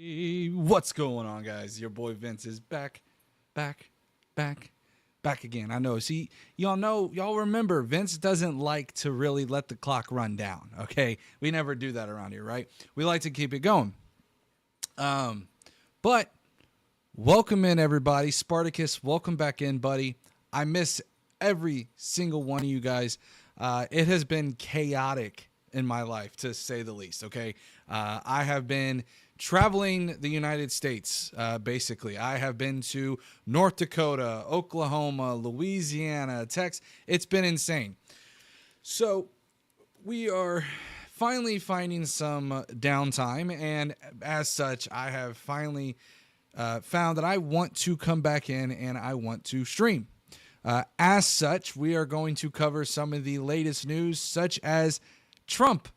Hey, what's going on, guys? Your boy Vince is back again. I know. See, y'all remember Vince doesn't like to really let the clock run down. Okay, we never do that around here, right? We like to keep it going. But welcome in, everybody. Spartacus, welcome back in, buddy. I miss every single one of you guys. It has been chaotic in my life, to say the least. Okay, I have been traveling the United States, basically. I have been to North Dakota, Oklahoma, Louisiana, Texas. It's been insane. So we are finally finding some downtime, and as such, I have finally found that I want to come back in and I want to stream. As such, we are going to cover some of the latest news, such as Trump,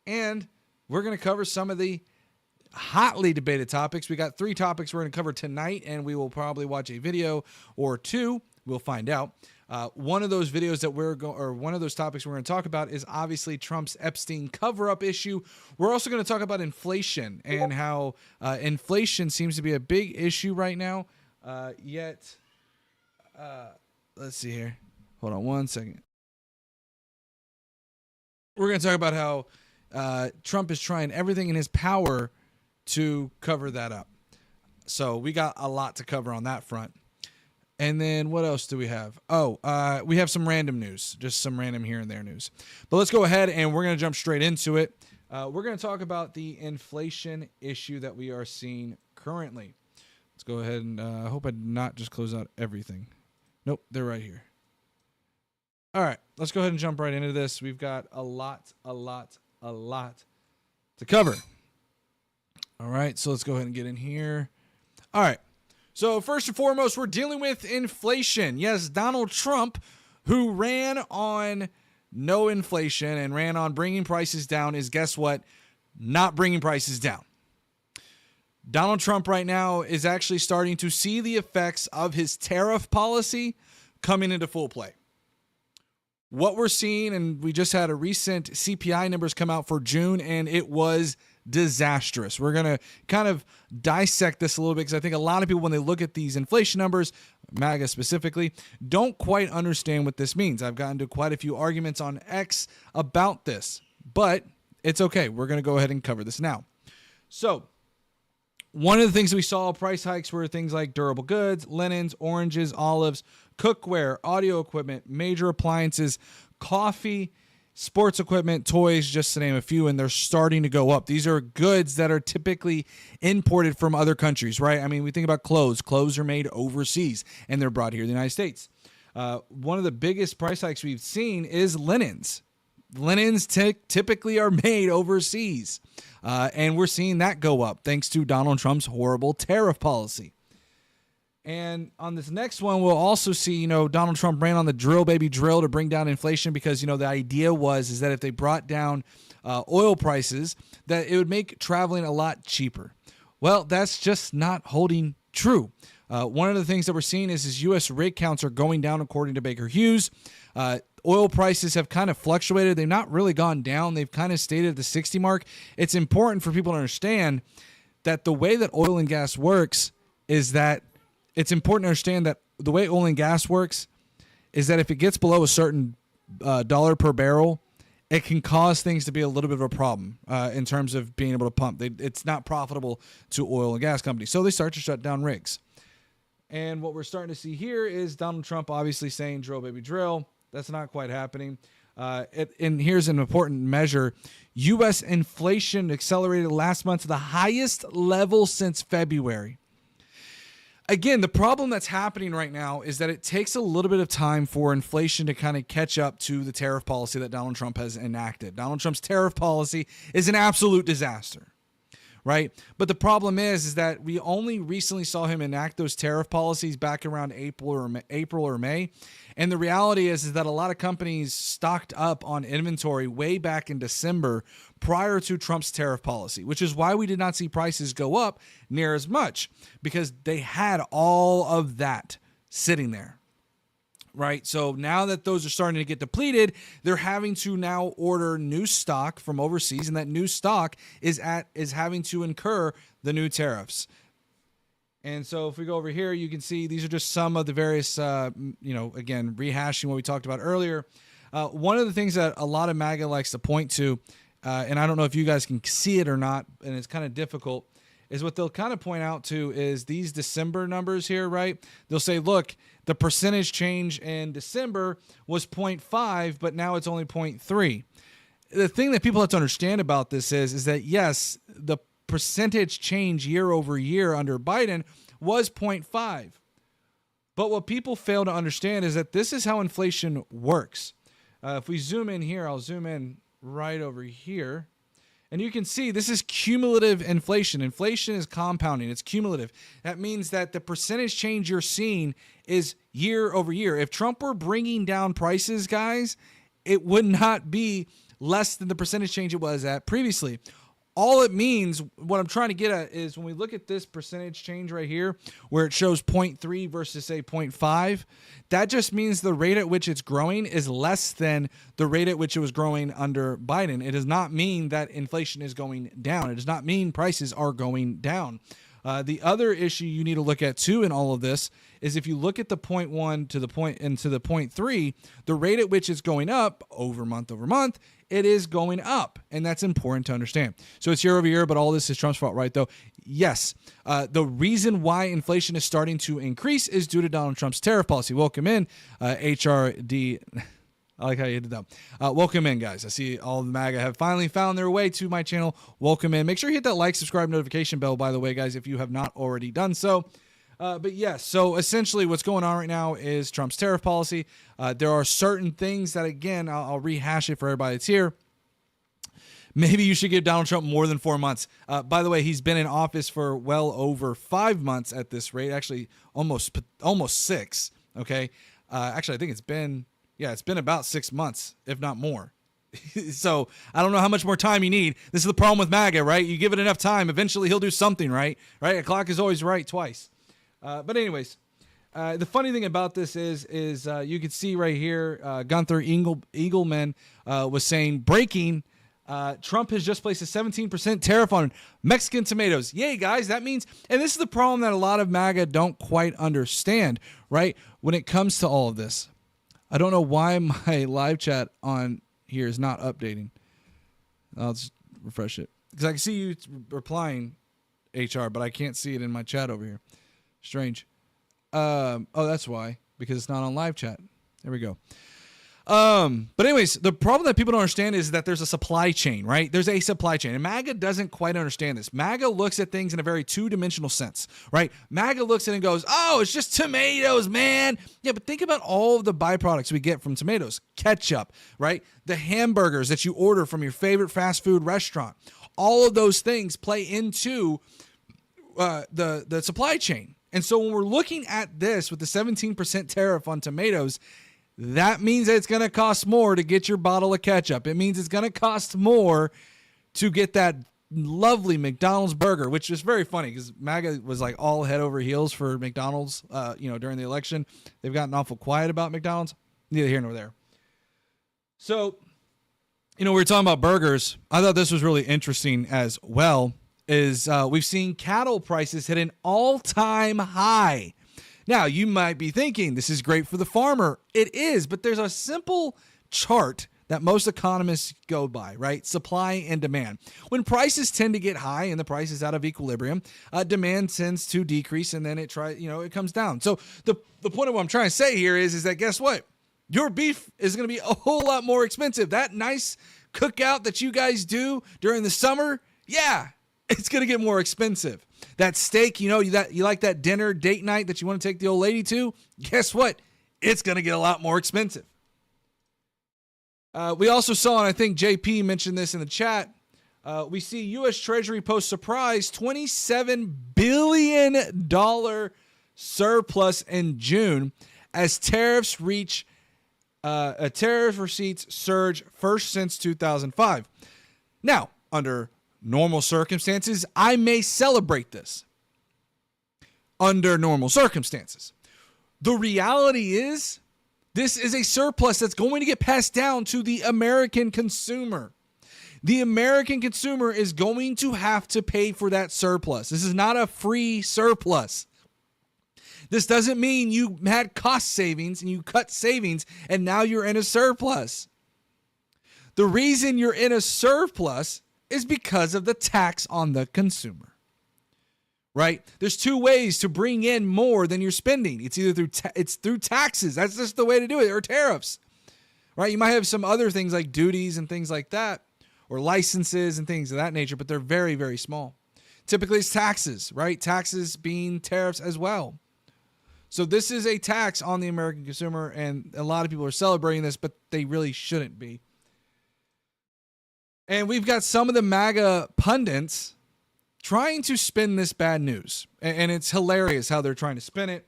and we're going to cover some of the hotly debated topics. We got 3 topics we're going to cover tonight, and we will probably watch a video or 2. We'll find out. One of those videos that one of those topics we're going to talk about is obviously Trump's Epstein cover-up issue. We're also going to talk about inflation and how inflation seems to be a big issue right now. Let's see here. Hold on one second. We're going to talk about how Trump is trying everything in his power to cover that up. So we got a lot to cover on that front. And then what else do we have? We have some random news, just some random here and there news. But let's go ahead and we're going to jump straight into it. We're going to talk about the inflation issue that we are seeing currently. Let's go ahead and I hope I did not just close out everything. Nope, they're right here. All right, let's go ahead and jump right into this. We've got a lot to cover. All right, so let's go ahead and get in here. All right, so first and foremost, we're dealing with inflation. Yes, Donald Trump, who ran on no inflation and ran on bringing prices down, is, guess what, not bringing prices down. Donald Trump right now is actually starting to see the effects of his tariff policy coming into full play. What we're seeing, and we just had a recent CPI numbers come out for June, and it was disastrous. We're going to kind of dissect this a little bit because I think a lot of people, when they look at these inflation numbers, MAGA specifically, don't quite understand what this means. I've gotten to quite a few arguments on X about this, but it's okay. We're going to go ahead and cover this now. So one of the things we saw price hikes were things like durable goods, linens, oranges, olives, cookware, audio equipment, major appliances, coffee, sports equipment, toys, just to name a few, and they're starting to go up. These are goods that are typically imported from other countries, right? I mean, we think about clothes. Clothes are made overseas, and they're brought here to the United States. One of the biggest price hikes we've seen is linens. Linens typically are made overseas, and we're seeing that go up thanks to Donald Trump's horrible tariff policy. And on this next one, we'll also see, Donald Trump ran on the drill baby drill to bring down inflation because, the idea is that if they brought down oil prices, that it would make traveling a lot cheaper. Well, that's just not holding true. One of the things that we're seeing is U.S. rig counts are going down, according to Baker Hughes. Oil prices have kind of fluctuated. They've not really gone down. They've kind of stayed at the 60 mark. It's important for people to understand that the way that oil and gas works is that it's important to understand that the way oil and gas works is that if it gets below a certain dollar per barrel, it can cause things to be a little bit of a problem in terms of being able to pump. It's not profitable to oil and gas companies, so they start to shut down rigs. And what we're starting to see here is Donald Trump obviously saying drill, baby, drill. That's not quite happening. And here's an important measure. U.S. inflation accelerated last month to the highest level since February. Again, the problem that's happening right now is that it takes a little bit of time for inflation to kind of catch up to the tariff policy that Donald Trump has enacted. Donald Trump's tariff policy is an absolute disaster, right? But the problem is that we only recently saw him enact those tariff policies back around April or May. And the reality is that a lot of companies stocked up on inventory way back in December prior to Trump's tariff policy, which is why we did not see prices go up near as much, because they had all of that sitting there. right? So now that those are starting to get depleted, they're having to now order new stock from overseas, and that new stock is having to incur the new tariffs. And so if we go over here, you can see these are just some of the various, again, rehashing what we talked about earlier. One of the things that a lot of MAGA likes to point to, and I don't know if you guys can see it or not, and it's kind of difficult, is what they'll kind of point out to is these December numbers here, right? They'll say, look, the percentage change in December was 0.5, but now it's only 0.3. The thing that people have to understand about this is that, yes, the percentage change year over year under Biden was 0.5. But what people fail to understand is that this is how inflation works. If we zoom in here, I'll zoom in right over here. And you can see this is cumulative inflation. Inflation is compounding. It's cumulative. That means that the percentage change you're seeing is year over year. If Trump were bringing down prices, guys, it would not be less than the percentage change it was at previously. All it means, what I'm trying to get at is when we look at this percentage change right here, where it shows 0.3 versus say 0.5, that just means the rate at which it's growing is less than the rate at which it was growing under Biden. It does not mean that inflation is going down. It does not mean prices are going down. The other issue you need to look at too in all of this is if you look at the 0.1 to the point into the 0.3, the rate at which it's going up over month, it is going up, and that's important to understand. So it's year over year, but all this is Trump's fault, right? Though, yes, the reason why inflation is starting to increase is due to Donald Trump's tariff policy. Welcome in, HRD. I like how you did that. Welcome in, guys. I see all the MAGA have finally found their way to my channel. Welcome in. Make sure you hit that like, subscribe, notification bell, by the way, guys, if you have not already done so. But yes, so essentially what's going on right now is Trump's tariff policy. There are certain things that, again, I'll rehash it for everybody that's here. Maybe you should give Donald Trump more than 4 months. By the way, he's been in office for well over 5 months at this rate. Actually, almost 6. Okay. Actually, I think it's been about 6 months, if not more. So I don't know how much more time you need. This is the problem with MAGA, right? You give it enough time, eventually he'll do something, right? Right? A clock is always right twice. But anyways, the funny thing about this is you can see right here, Gunther Eagleman was saying, breaking, Trump has just placed a 17% tariff on Mexican tomatoes. Yay, guys. That means, and this is the problem that a lot of MAGA don't quite understand, right? When it comes to all of this. I don't know why my live chat on here is not updating. I'll just refresh it. Because I can see you replying, HR, but I can't see it in my chat over here. Strange. Oh, that's why. Because it's not on live chat. There we go. But anyways, the problem that people don't understand is that there's a supply chain, right? There's a supply chain. And MAGA doesn't quite understand this. MAGA looks at things in a very two-dimensional sense, right? MAGA looks at it and goes, oh, it's just tomatoes, man. Yeah, but think about all of the byproducts we get from tomatoes. Ketchup, right? The hamburgers that you order from your favorite fast food restaurant. All of those things play into the supply chain. And so when we're looking at this with the 17% tariff on tomatoes, that means that it's going to cost more to get your bottle of ketchup. It means it's going to cost more to get that lovely McDonald's burger, which is very funny because MAGA was like all head over heels for McDonald's, during the election. They've gotten awful quiet about McDonald's. Neither here nor there. So, we were talking about burgers. I thought this was really interesting as well. We've seen cattle prices hit an all-time high. Now, you might be thinking, this is great for the farmer. It is, but there's a simple chart that most economists go by, right? Supply and demand. When prices tend to get high and the price is out of equilibrium, demand tends to decrease and then it comes down. So the point of what I'm trying to say here is that guess what? Your beef is going to be a whole lot more expensive. That nice cookout that you guys do during the summer, yeah, it's going to get more expensive. That steak, you like that dinner date night that you want to take the old lady to, guess what? It's going to get a lot more expensive. We also saw, and I think JP mentioned this in the chat, we see U.S. Treasury post surprise $27 billion surplus in June as tariff receipts surge first since 2005. Now, under normal circumstances, I may celebrate this. Under normal circumstances. The reality is This is a surplus that's going to get passed down to the American consumer. The American consumer is going to have to pay for that surplus. This is not a free surplus. This doesn't mean you had cost savings and you cut savings and now you're in a surplus. The reason you're in a surplus is because of the tax on the consumer. Right? There's two ways to bring in more than you're spending. It's either through taxes. That's just the way to do it, or tariffs. Right? You might have some other things like duties and things like that, or licenses and things of that nature, but they're very, very small. Typically it's taxes, right? Taxes being tariffs as well. So this is a tax on the American consumer, and a lot of people are celebrating this, but they really shouldn't be. And we've got some of the MAGA pundits trying to spin this bad news. And it's hilarious how they're trying to spin it.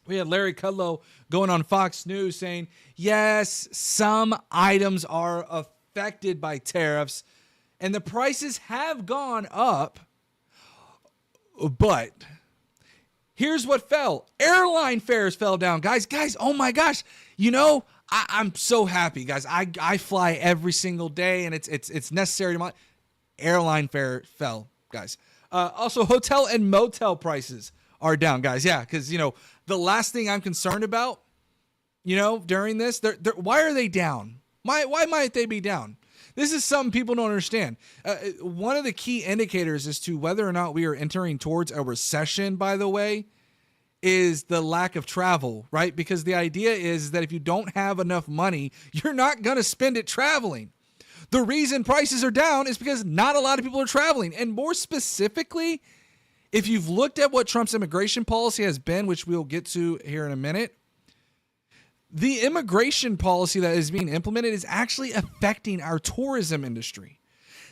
We had Larry Kudlow going on Fox News saying, yes, some items are affected by tariffs and the prices have gone up. But here's what fell. Airline fares fell down. Guys, oh my gosh. You know, I'm so happy, guys. I fly every single day and it's necessary to my airline fare fell. Guys. Also, hotel and motel prices are down, guys. Yeah, because, you know, the last thing I'm concerned about, you know, during this, why are they down? Why might they be down? This is something people don't understand. One of the key indicators as to whether or not we are entering towards a recession, by the way, is the lack of travel, right? Because the idea is that if you don't have enough money, you're not going to spend it traveling. The reason prices are down is because not a lot of people are traveling. And more specifically, if you've looked at what Trump's immigration policy has been, which we'll get to here in a minute, the immigration policy that is being implemented is actually affecting our tourism industry.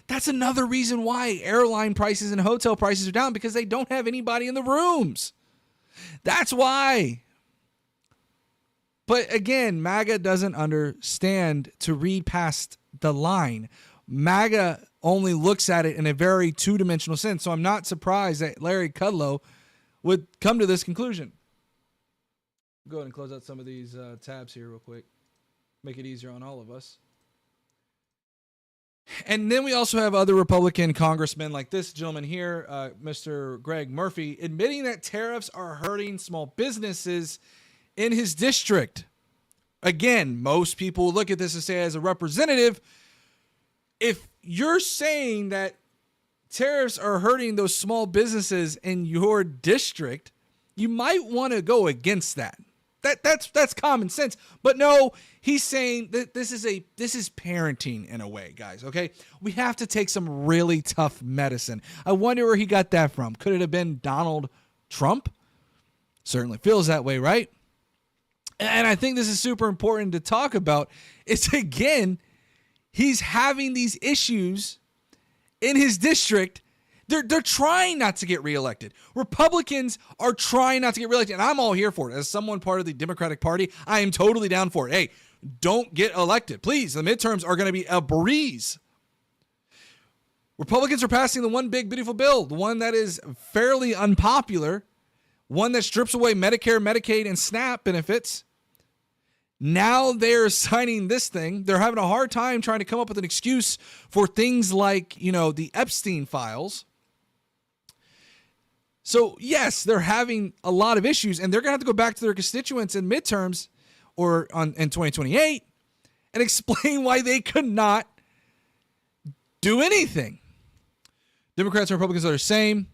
That's another reason why airline prices and hotel prices are down, because they don't have anybody in the rooms. That's why. But again, MAGA doesn't understand to read past the line. MAGA only looks at it in a very two-dimensional sense. So I'm not surprised that Larry Kudlow would come to this conclusion. Go ahead and close out some of these tabs here real quick. Make it easier on all of us. And then we also have other Republican congressmen like this gentleman here, Mr. Greg Murphy, admitting that tariffs are hurting small businesses in his district. Again, most people will look at this and say, as a representative, if you're saying that tariffs are hurting those small businesses in your district, you might want to go against that. That's common sense. But no, he's saying that this is parenting in a way, guys. Okay, we have to take some really tough medicine. I wonder where he got that from. Could it have been Donald Trump? Certainly feels that way, right? And I think this is super important to talk about. It's, again, he's having these issues in his district. They're trying not to get reelected. Republicans are trying not to get reelected, and I'm all here for it. As someone part of the Democratic Party, I am totally down for it. Hey, don't get elected. Please, the midterms are going to be a breeze. Republicans are passing the one big, beautiful bill, the one that is fairly unpopular, one that strips away Medicare, Medicaid, and SNAP benefits. Now they're signing this thing. They're having a hard time trying to come up with an excuse for things like, you know, the Epstein files. So, yes, they're having a lot of issues, and they're going to have to go back to their constituents in midterms or in 2028 and explain why they could not do anything. Democrats and Republicans are the same,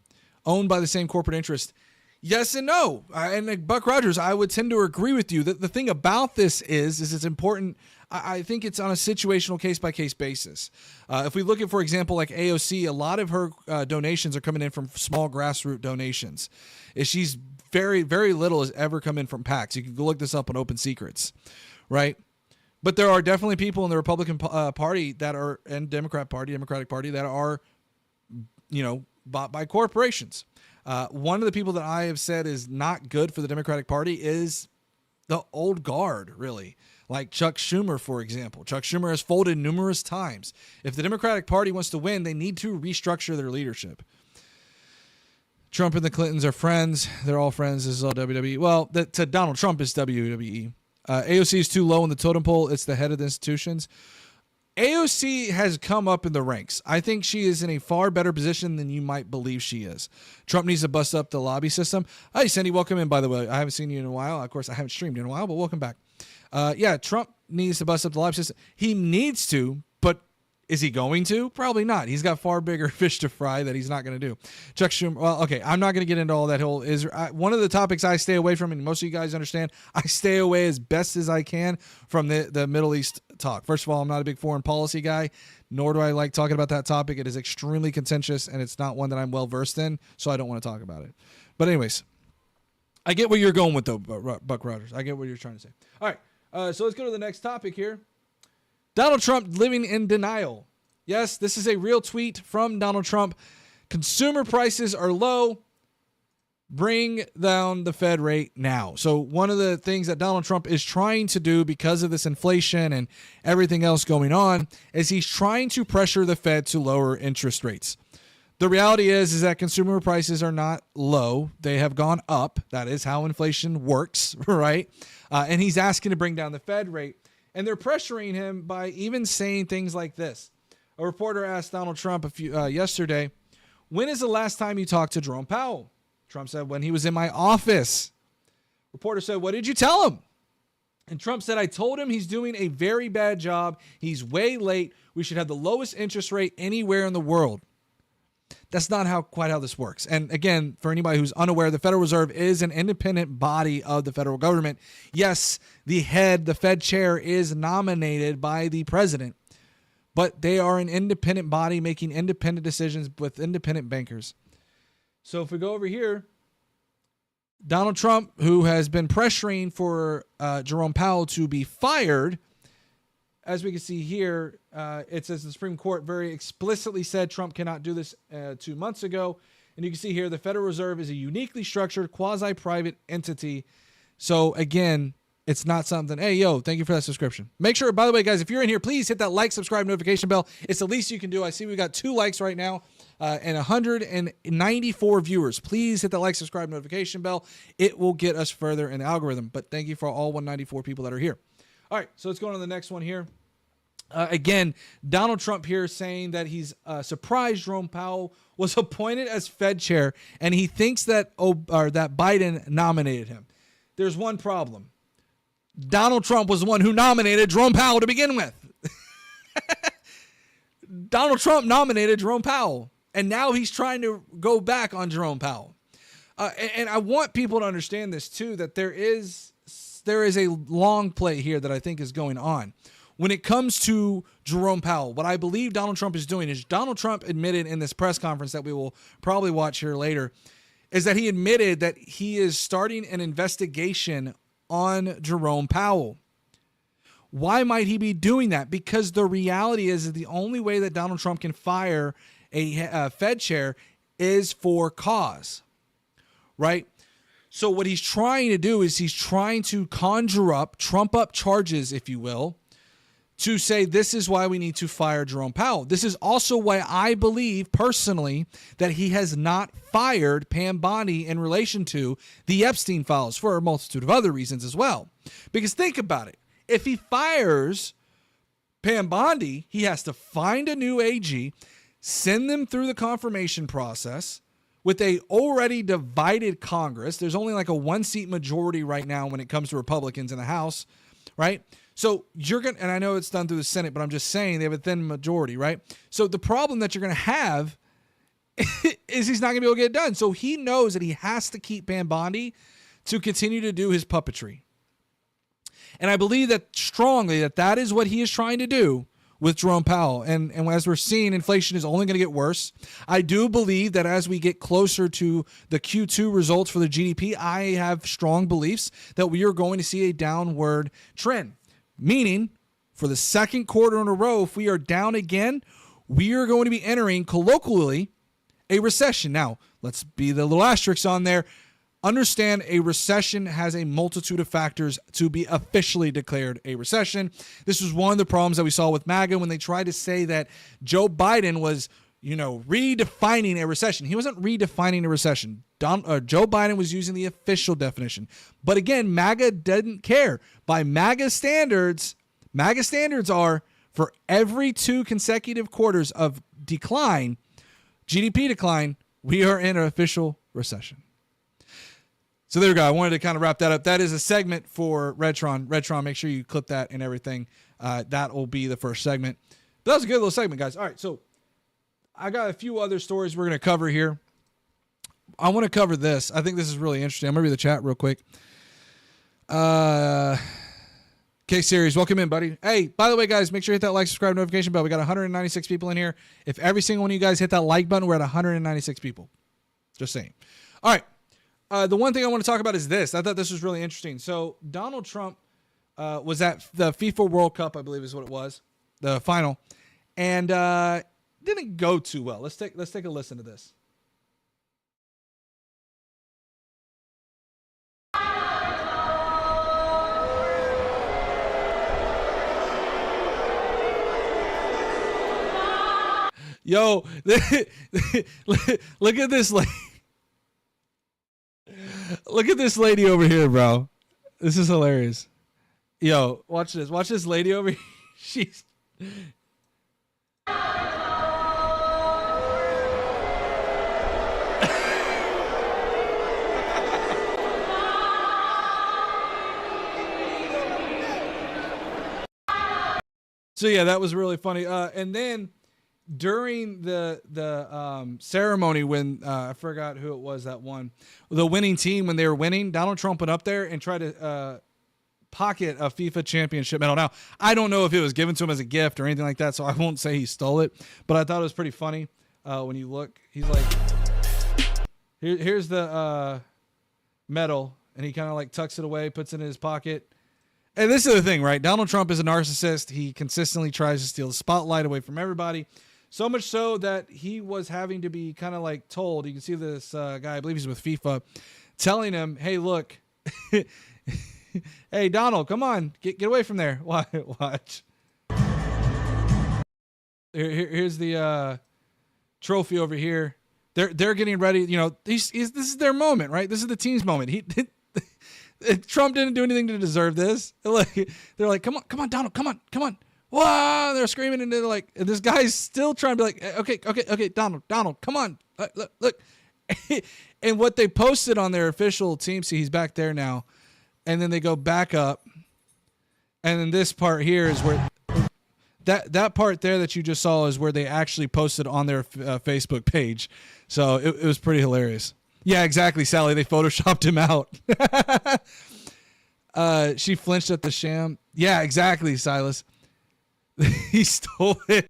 owned by the same corporate interest. Yes and no. And Buck Rogers, I would tend to agree with you. The thing about this is it's important. I think it's on a situational case-by-case basis. If we look at, for example, like AOC, a lot of her donations are coming in from small grassroots donations. She's very, very little has ever come in from PACs. You can go look this up on Open Secrets, right? But there are definitely people in the Republican Party that are, and Democratic Party that are, you know, bought by corporations. One of the people that I have said is not good for the Democratic Party is the old guard, really. Like Chuck Schumer, for example. Chuck Schumer has folded numerous times. If the Democratic Party wants to win, they need to restructure their leadership. Trump and the Clintons are friends. They're all friends. This is all WWE. Well, to Donald Trump is WWE. AOC is too low in the totem pole. It's the head of the institutions. AOC has come up in the ranks. I think she is in a far better position than you might believe she is. Trump needs to bust up the lobby system. Hi, Cindy. Welcome in, by the way. I haven't seen you in a while. Of course, I haven't streamed in a while, but welcome back. Yeah, Trump needs to bust up the lobby system. He needs to, but is he going to? Probably not. He's got far bigger fish to fry that he's not going to do. Chuck Schumer. Well, okay, I'm not going to get into all that whole one of the topics I stay away from, and most of you guys understand, I stay away as best as I can from the Middle East talk. First of all, I'm not a big foreign policy guy, nor do I like talking about that topic. It is extremely contentious, and it's not one that I'm well versed in, so I don't want to talk about it. But anyways, I get where you're going with though, Buck Rogers. I get what you're trying to say. All right, so let's go to the next topic here. Donald Trump living in denial. Yes, this is a real tweet from Donald Trump. Consumer prices are low. Bring down the Fed rate now. So one of the things that Donald Trump is trying to do because of this inflation and everything else going on is he's trying to pressure the Fed to lower interest rates. The reality is that consumer prices are not low. They have gone up. That is how inflation works, right? And he's asking to bring down the Fed rate. And they're pressuring him by even saying things like this. A reporter asked Donald Trump yesterday, when is the last time you talked to Jerome Powell? Trump said, when he was in my office. Reporter said, what did you tell him? And Trump said, I told him he's doing a very bad job. He's way late. We should have the lowest interest rate anywhere in the world. That's not quite how this works. And again, for anybody who's unaware, the Federal Reserve is an independent body of the federal government. Yes, the Fed chair is nominated by the president, but they are an independent body making independent decisions with independent bankers. So if we go over here, Donald Trump, who has been pressuring for Jerome Powell to be fired, as we can see here, it says the Supreme Court very explicitly said Trump cannot do this 2 months ago. And you can see here the Federal Reserve is a uniquely structured quasi-private entity. So again, it's not something, hey, yo, thank you for that subscription. Make sure, by the way, guys, if you're in here, please hit that like, subscribe, notification bell. It's the least you can do. I see we've got 2 likes right now and 194 viewers. Please hit that like, subscribe, notification bell. It will get us further in the algorithm. But thank you for all 194 people that are here. All right, so let's go on to the next one here. Again, Donald Trump here saying that he's surprised Jerome Powell was appointed as Fed chair, and he thinks that that Biden nominated him. There's one problem. Donald Trump was the one who nominated Jerome Powell to begin with. Donald Trump nominated Jerome Powell, and now he's trying to go back on Jerome Powell. And I want people to understand this too, that there is a long play here that I think is going on. When it comes to Jerome Powell, what I believe Donald Trump is doing is Donald Trump admitted in this press conference that we will probably watch here later, is that he admitted that he is starting an investigation on Jerome Powell. Why might he be doing that? Because the reality is that the only way that Donald Trump can fire a Fed chair is for cause, right? So what he's trying to do is he's trying to trump up charges, if you will, to say this is why we need to fire Jerome Powell. This is also why I believe personally that he has not fired Pam Bondi in relation to the Epstein files for a multitude of other reasons as well. Because think about it. If he fires Pam Bondi, he has to find a new AG, send them through the confirmation process with a already divided Congress. There's only like a 1-seat majority right now when it comes to Republicans in the House, right? So you're going to, and I know it's done through the Senate, but I'm just saying they have a thin majority, right? So the problem that you're going to have is he's not going to be able to get it done. So he knows that he has to keep Pam Bondi to continue to do his puppetry. And I believe that strongly that is what he is trying to do with Jerome Powell. And as we're seeing, inflation is only going to get worse. I do believe that as we get closer to the Q2 results for the GDP, I have strong beliefs that we are going to see a downward trend. Meaning, for the second quarter in a row, if we are down again, we are going to be entering, colloquially, a recession. Now, let's be the little asterisks on there. Understand a recession has a multitude of factors to be officially declared a recession. This was one of the problems that we saw with MAGA when they tried to say that Joe Biden was redefining a recession. He wasn't redefining a recession. Joe Biden was using the official definition. But again, MAGA didn't care. By MAGA standards are for every 2 consecutive quarters of decline, GDP decline, we are in an official recession. So there we go. I wanted to kind of wrap that up. That is a segment for Redtron. Redtron, make sure you clip that and everything. That will be the first segment. But that was a good little segment, guys. All right, so I got a few other stories we're going to cover here. I want to cover this. I think this is really interesting. I'm going to read the chat real quick. K-Series, welcome in, buddy. Hey, by the way, guys, make sure you hit that like, subscribe, notification bell. We got 196 people in here. If every single one of you guys hit that like button, we're at 196 people. Just saying. All right. The one thing I want to talk about is this. I thought this was really interesting. So Donald Trump was at the FIFA World Cup, I believe is what it was, the final, and didn't go too well. Let's take a listen to this. Yo, look at this lady. Look at this lady over here, bro. This is hilarious. Yo, watch this. Watch this lady over here. She's... So yeah, that was really funny. And then during the ceremony, when I forgot who it was that won, the winning team, when they were winning, Donald Trump went up there and tried to pocket a FIFA championship medal. Now, I don't know if it was given to him as a gift or anything like that, so I won't say he stole it, but I thought it was pretty funny. When you look, he's like, here's the medal, and he kind of like tucks it away, puts it in his pocket. And this is the thing, right? Donald Trump is a narcissist. He consistently tries to steal the spotlight away from everybody. So much so that he was having to be kind of like told, you can see this guy, I believe he's with FIFA, telling him, hey, look, hey, Donald, come on, get away from there. Watch. Here's the trophy over here. They're getting ready. You know, this is their moment, right? This is the team's moment. Trump didn't do anything to deserve this. They're like, come on, Donald, come on. Whoa! They're screaming, and they're like, and this guy's still trying to be like, okay, Donald, come on, look. And what they posted on their official team, see, he's back there now, and then they go back up, and then this part here is where that part there that you just saw is where they actually posted on their Facebook page. So it was pretty hilarious. Yeah, exactly, Sally. They photoshopped him out. She flinched at the sham. Yeah, exactly, Silas. He stole it.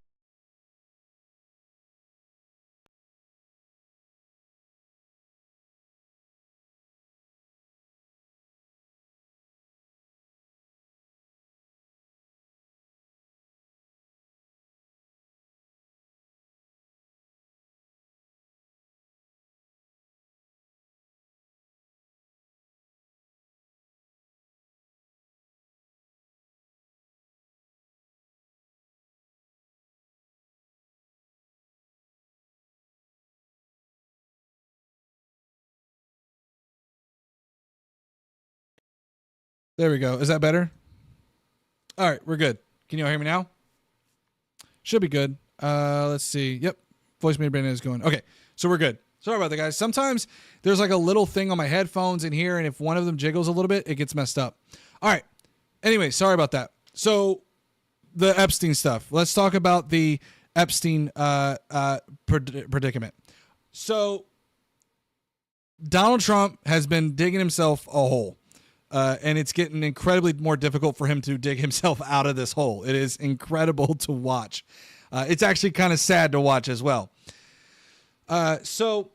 There we go. Is that better? All right, we're good. Can you all hear me now? Should be good. Let's see. Yep. Voice made Brandon is going. Okay, so we're good. Sorry about that, guys. Sometimes there's like a little thing on my headphones in here, and if one of them jiggles a little bit, it gets messed up. All right. Anyway, sorry about that. So the Epstein stuff. Let's talk about the Epstein predicament. So Donald Trump has been digging himself a hole. And it's getting incredibly more difficult for him to dig himself out of this hole. It is incredible to watch. It's actually kind of sad to watch as well. So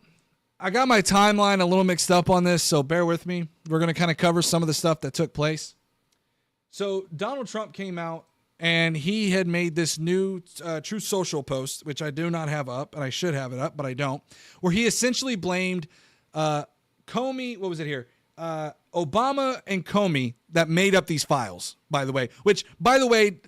I got my timeline a little mixed up on this, so bear with me. We're going to kind of cover some of the stuff that took place. So Donald Trump came out, and he had made this new Truth Social post, which I do not have up, and I should have it up, but I don't, where he essentially blamed Comey, what was it here? Obama and Comey that made up these files, by the way,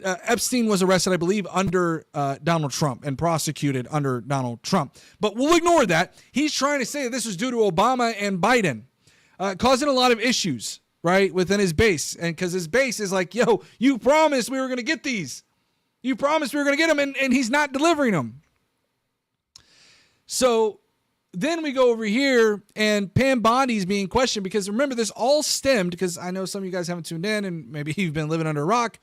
Epstein was arrested, I believe, under Donald Trump and prosecuted under Donald Trump. But we'll ignore that. He's trying to say that this was due to Obama and Biden, causing a lot of issues, right, within his base. And because his base is like, yo, you promised we were going to get these. You promised we were going to get them, and he's not delivering them. So then we go over here, and Pam Bondi's being questioned because remember, this all stemmed, because I know some of you guys haven't tuned in and maybe you've been living under a rock.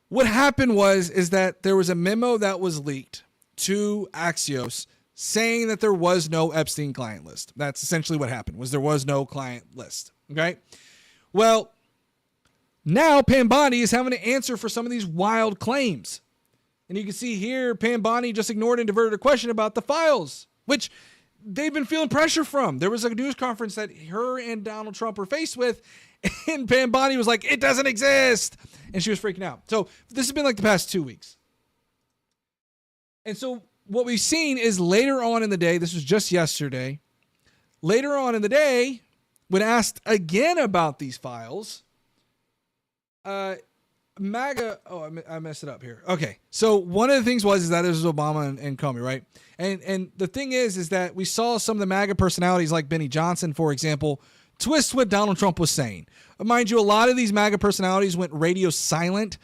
What happened is that there was a memo that was leaked to Axios saying that there was no Epstein client list. That's essentially what happened, was there was no client list. Okay. Well, now Pam Bondi is having to answer for some of these wild claims. And you can see here, Pam Bondi just ignored and diverted a question about the files, which they've been feeling pressure from. There was a news conference that her and Donald Trump were faced with, and Pam Bondi was like, it doesn't exist. And she was freaking out. So this has been like the past 2 weeks. And so what we've seen is later on in the day, this was just yesterday, later on in the day, when asked again about these files, MAGA, I messed it up here. Okay. So one of the things is that it was Obama and Comey, right? And the thing is that we saw some of the MAGA personalities like Benny Johnson, for example, twist what Donald Trump was saying. Mind you, a lot of these MAGA personalities went radio silent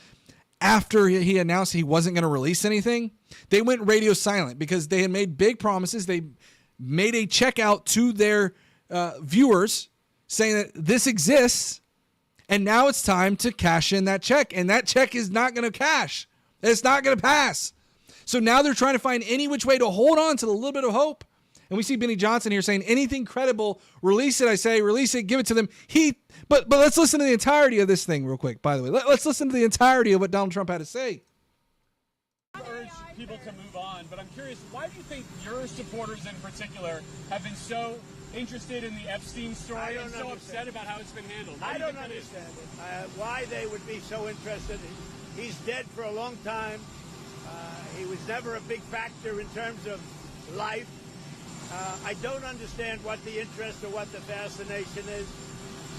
after he announced he wasn't going to release anything. They went radio silent because they had made big promises. They made a check out to their viewers saying that this exists. And now it's time to cash in that check. And that check is not going to cash. It's not going to pass. So now they're trying to find any which way to hold on to the little bit of hope. And we see Benny Johnson here saying anything credible, release it, I say, release it, give it to them. But let's listen to the entirety of this thing real quick, by the way. Let's listen to the entirety of what Donald Trump had to say. I urge people to move on, but I'm curious, why do you think your supporters in particular have been so interested in the Epstein story and so upset about how it's been handled? I don't understand it. Why they would be so interested. He's dead for a long time. He was never a big factor in terms of life. I don't understand what the interest or what the fascination is.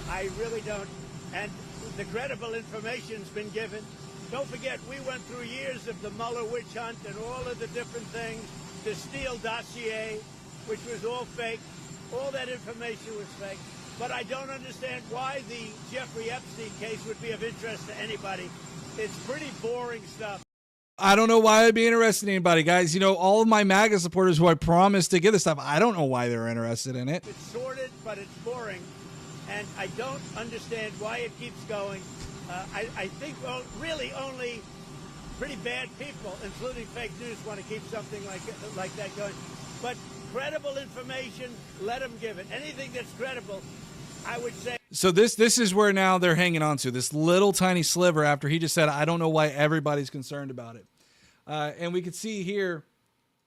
I really don't. And the credible information's been given. Don't forget, we went through years of the Mueller witch hunt and all of the different things, the Steele dossier, which was all fake. All that information was fake. But I don't understand why the Jeffrey Epstein case would be of interest to anybody. It's pretty boring stuff. I don't know why I'd be interested in anybody, guys. You know, all of my MAGA supporters who I promised to give this stuff, I don't know why they're interested in it. It's sordid, but it's boring. And I don't understand why it keeps going. I think really only pretty bad people, including fake news, want to keep something like that going. But credible information, let them give it. Anything that's credible, I would say. So this is where now they're hanging on to this little tiny sliver after he just said, I don't know why everybody's concerned about it. And we could see here,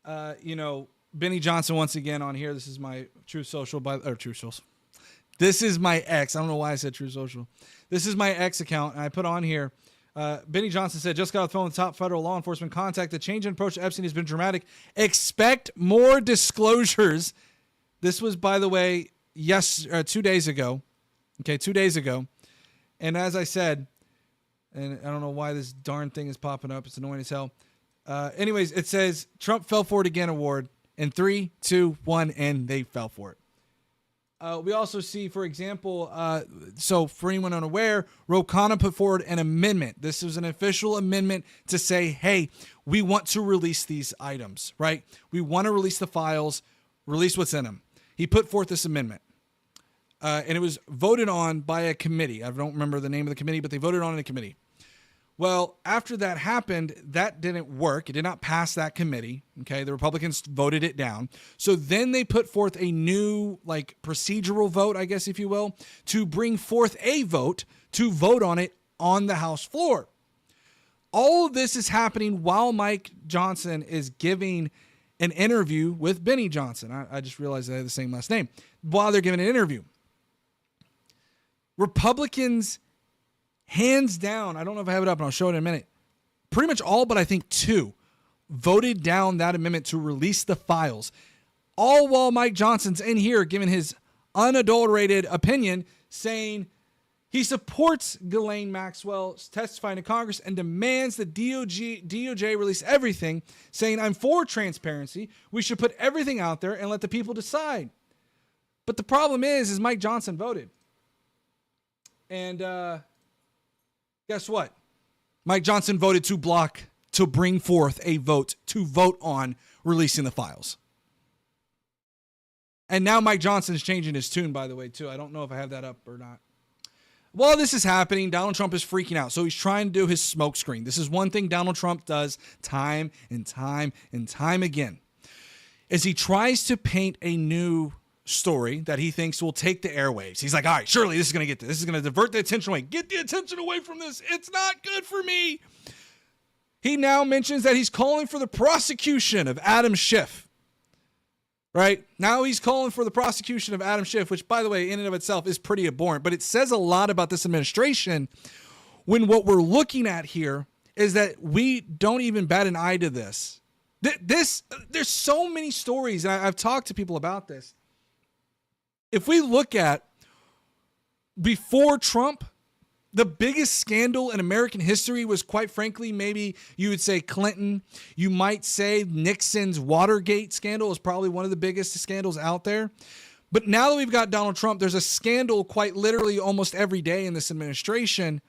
Benny Johnson once again on here. This is my True Social, True Social. This is my X. I don't know why I said True Social. This is my X account, and I put on here. Benny Johnson said, just got off the phone with top federal law enforcement contact. The change in approach to Epstein has been dramatic. Expect more disclosures. This was, by the way, 2 days ago. Okay, 2 days ago. And as I said, and I don't know why this darn thing is popping up. It's annoying as hell. Anyways, it says Trump fell for it again award in 3, 2, 1, and they fell for it. We also see, for example, so for anyone unaware, Ro Khanna put forward an amendment. This was an official amendment to say, hey, we want to release these items, right? We want to release the files, release what's in them. He put forth this amendment. And it was voted on by a committee. I don't remember the name of the committee, but they voted on it in a committee. Well, after that happened, that didn't work. It did not pass that committee. Okay, the Republicans voted it down. So then they put forth a new, procedural vote, I guess, if you will, to bring forth a vote to vote on it on the House floor. All of this is happening while Mike Johnson is giving an interview with Benny Johnson. I just realized they have the same last name. While they're giving an interview, Republicans, hands down, I don't know if I have it up and I'll show it in a minute, pretty much all but I think 2 voted down that amendment to release the files. All while Mike Johnson's in here giving his unadulterated opinion saying he supports Ghislaine Maxwell testifying to Congress and demands the DOJ release everything, saying, I'm for transparency. We should put everything out there and let the people decide. But the problem is Mike Johnson voted. And guess what? Mike Johnson voted to bring forth a vote to vote on releasing the files. And now Mike Johnson's changing his tune, by the way, too. I don't know if I have that up or not. While this is happening, Donald Trump is freaking out. So he's trying to do his smokescreen. This is one thing Donald Trump does time and time and time again, is he tries to paint a new story that he thinks will take the airwaves. He's like, all right, surely this is going to get this. This is going to divert the attention away. Get the attention away from this. It's not good for me. He now mentions that he's calling for the prosecution of Adam Schiff. Right? Now he's calling for the prosecution of Adam Schiff, which, by the way, in and of itself is pretty abhorrent. But it says a lot about this administration when what we're looking at here is that we don't even bat an eye to this. There's so many stories, and I've talked to people about this. If we look at before Trump, the biggest scandal in American history was, quite frankly, maybe you would say Clinton. You might say Nixon's Watergate scandal is probably one of the biggest scandals out there. But now that we've got Donald Trump, there's a scandal quite literally almost every day in this administration.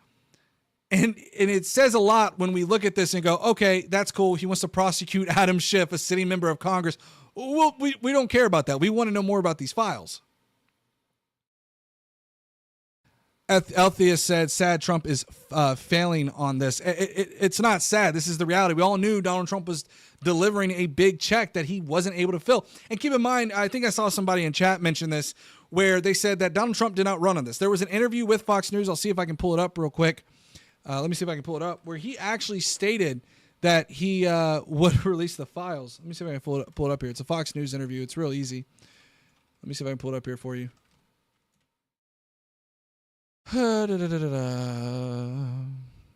And it says a lot when we look at this and go, okay, that's cool. He wants to prosecute Adam Schiff, a sitting member of Congress. Well, we don't care about that. We want to know more about these files. Althea said, sad Trump is failing on this. It's not sad. This is the reality. We all knew Donald Trump was delivering a big check that he wasn't able to fill. And keep in mind, I think I saw somebody in chat mention this, where they said that Donald Trump did not run on this. There was an interview with Fox News. I'll see if I can pull it up real quick. Let me see if I can pull it up, where he actually stated that he would release the files. Let me see if I can pull it up here. It's a Fox News interview. It's real easy. Let me see if I can pull it up here for you. I'll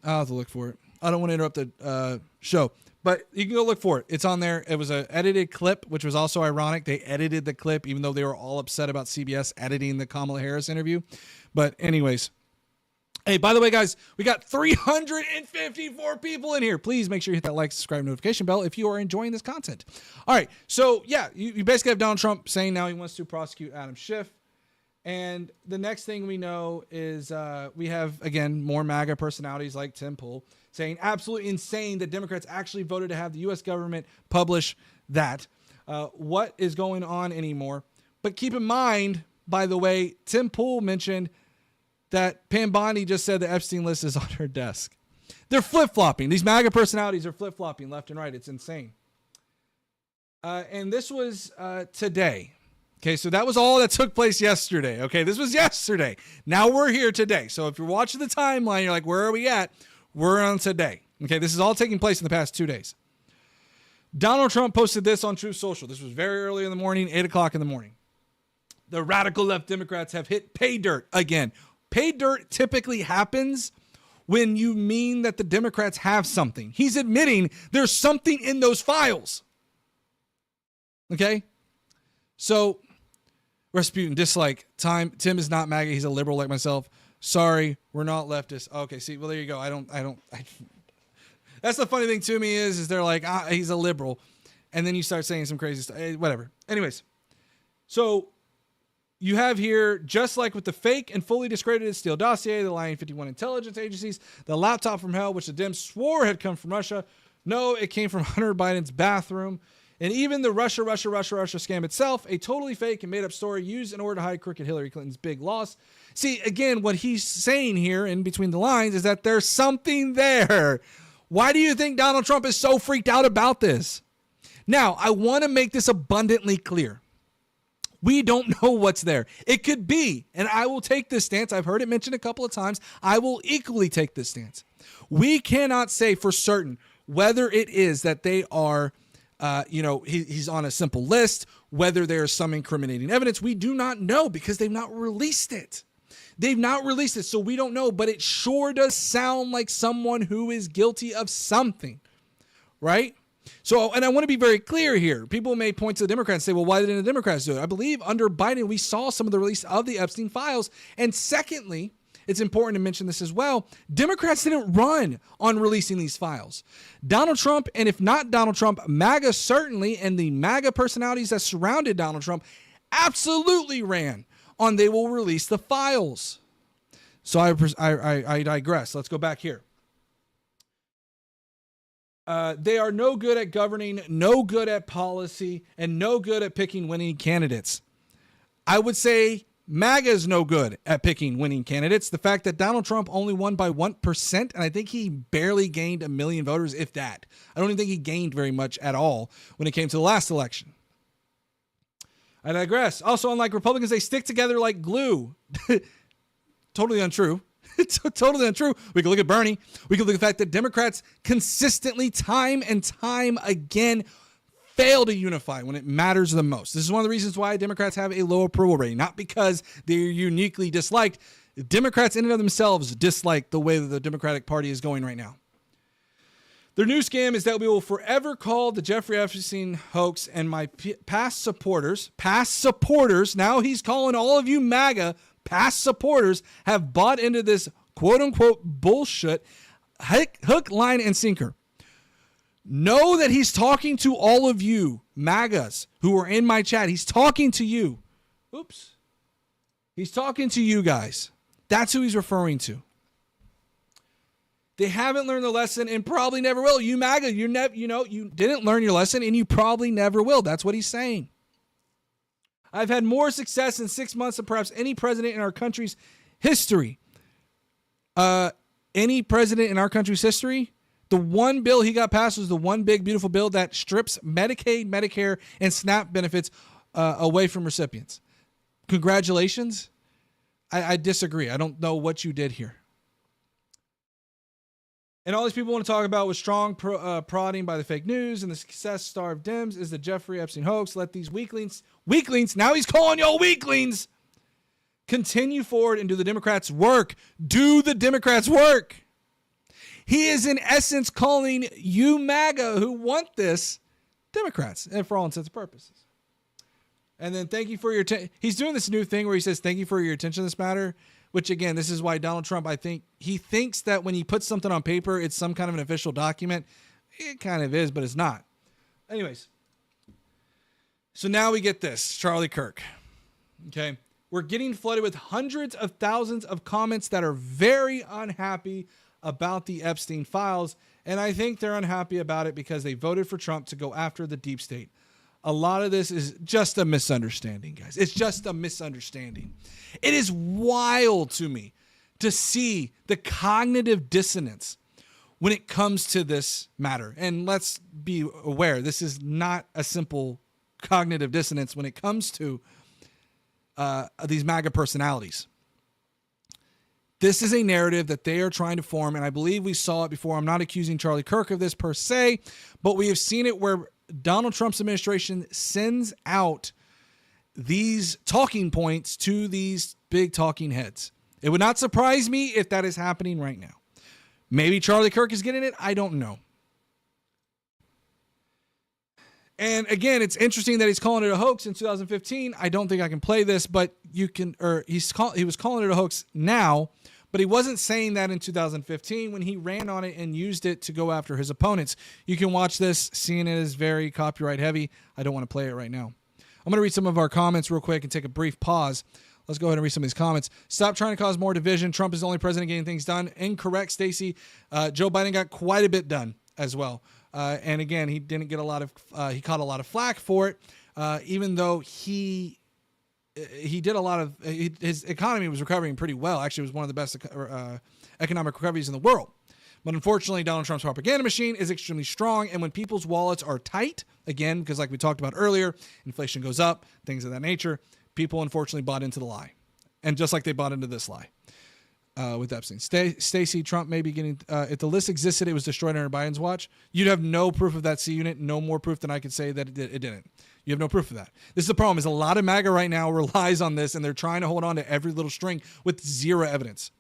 have to look for it. I don't want to interrupt the show, but you can go look for it. It's on there. It was an edited clip, which was also ironic. They edited the clip, even though they were all upset about CBS editing the Kamala Harris interview. But anyways, hey, by the way, guys, we got 354 people in here. Please make sure you hit that like, subscribe, notification bell if you are enjoying this content. All right. So yeah, you basically have Donald Trump saying now he wants to prosecute Adam Schiff. And the next thing we know is we have, again, more MAGA personalities like Tim Pool saying absolutely insane that Democrats actually voted to have the U.S. government publish that. What is going on anymore? But keep in mind, by the way, Tim Pool mentioned that Pam Bondi just said the Epstein list is on her desk. They're flip-flopping. These MAGA personalities are flip-flopping left and right. It's insane. And this was today. Okay, so that was all that took place yesterday. Okay, this was yesterday. Now we're here today. So if you're watching the timeline, you're like, where are we at? We're on today. Okay, this is all taking place in the past 2 days. Donald Trump posted this on Truth Social. This was very early in the morning, 8 o'clock in the morning. The radical left Democrats have hit pay dirt again. Pay dirt typically happens when you mean that the Democrats have something. He's admitting there's something in those files. Okay? So, Rasputin, dislike. Tim is not MAGA. He's a liberal like myself. Sorry, we're not leftists. Okay, see, well, there you go. That's the funny thing to me is they're like, he's a liberal. And then you start saying some crazy stuff. Whatever. Anyways, so you have here, just like with the fake and fully discredited Steele dossier, the lying 51 intelligence agencies, the laptop from hell, which the Dems swore had come from Russia. No, it came from Hunter Biden's bathroom. And even the Russia scam itself, a totally fake and made up story used in order to hide crooked Hillary Clinton's big loss. See, again, what he's saying here in between the lines is that there's something there. Why do you think Donald Trump is so freaked out about this? Now, I want to make this abundantly clear. We don't know what's there. It could be, and I will take this stance. I've heard it mentioned a couple of times. I will equally take this stance. We cannot say for certain whether it is that they are he's on a simple list, whether there's some incriminating evidence. We do not know because they've not released it. So we don't know, but it sure does sound like someone who is guilty of something, right? So, and I want to be very clear here. People may point to the Democrats and say, well, why didn't the Democrats do it? I believe under Biden, we saw some of the release of the Epstein files. And secondly, it's important to mention this as well. Democrats didn't run on releasing these files. Donald Trump, and if not Donald Trump, MAGA certainly, and the MAGA personalities that surrounded Donald Trump absolutely ran on they will release the files. So I digress. Let's go back here. They are no good at governing, no good at policy, and no good at picking winning candidates. I would say MAGA is no good at picking winning candidates. The fact that Donald Trump only won by 1%, and I think he barely gained 1 million voters, if that. I don't even think he gained very much at all when it came to the last election. I digress. Also, unlike Republicans, they stick together like glue. Totally untrue. It's totally untrue. We can look at Bernie. We can look at the fact that Democrats consistently, time and time again, fail to unify when it matters the most. This is one of the reasons why Democrats have a low approval rating, not because they're uniquely disliked. Democrats in and of themselves dislike the way that the Democratic Party is going right now. Their new scam is that we will forever call the Jeffrey Epstein hoax, and my past supporters, now he's calling all of you MAGA, past supporters have bought into this quote unquote bullshit, hook, line, and sinker. Know that he's talking to all of you MAGAs who are in my chat. He's talking to you. Oops. He's talking to you guys. That's who he's referring to. They haven't learned the lesson and probably never will. You MAGA, you didn't learn your lesson and you probably never will. That's what he's saying. I've had more success in 6 months than perhaps any president in our country's history. Any president in our country's history? The one bill he got passed was the one big, beautiful bill that strips Medicaid, Medicare, and SNAP benefits away from recipients. Congratulations. I disagree. I don't know what you did here. And all these people want to talk about was strong prodding by the fake news and the success-starved Dems is the Jeffrey Epstein hoax. Let these weaklings, now he's calling y'all weaklings, continue forward and do the Democrats' work. Do the Democrats' work. He is in essence calling you MAGA who want this Democrats, and for all intents and purposes. And then thank you for your attention. He's doing this new thing where he says, thank you for your attention to this matter. Which, again, this is why Donald Trump, I think, he thinks that when he puts something on paper, it's some kind of an official document. It kind of is, but it's not. Anyways. So now we get this. Charlie Kirk. Okay. We're getting flooded with hundreds of thousands of comments that are very unhappy about the Epstein files. And I think they're unhappy about it because they voted for Trump to go after the deep state. A lot of this is just a misunderstanding, guys. It's just a misunderstanding. It is wild to me to see the cognitive dissonance when it comes to this matter. And let's be aware, this is not a simple cognitive dissonance when it comes to these MAGA personalities. This is a narrative that they are trying to form, and I believe we saw it before. I'm not accusing Charlie Kirk of this per se, but we have seen it where Donald Trump's administration sends out these talking points to these big talking heads. It would not surprise me if that is happening right now. Maybe Charlie Kirk is getting it. I don't know. And again, it's interesting that he's calling it a hoax in 2015. I don't think I can play this, but you can, or he was calling it a hoax now, but he wasn't saying that in 2015 when he ran on it and used it to go after his opponents. You can watch this. Seeing it is very copyright heavy. I don't want to play it right now. I'm going to read some of our comments real quick and take a brief pause. Let's go ahead and read some of these comments. Stop trying to cause more division. Trump is the only president getting things done. Incorrect, Stacey. Joe Biden got quite a bit done as well. And again, he didn't get he caught a lot of flack for it, even though he did a lot of, his economy was recovering pretty well. Actually, it was one of the best economic recoveries in the world. But unfortunately, Donald Trump's propaganda machine is extremely strong. And when people's wallets are tight, again, because like we talked about earlier, inflation goes up, things of that nature, people unfortunately bought into the lie. And just like they bought into this lie with Epstein. Stacey, Trump may be getting, if the list existed, it was destroyed under Biden's watch. You'd have no proof of that C unit, no more proof than I could say that it didn't. You have no proof of that. This is the problem, is a lot of MAGA right now relies on this, and they're trying to hold on to every little string with zero evidence.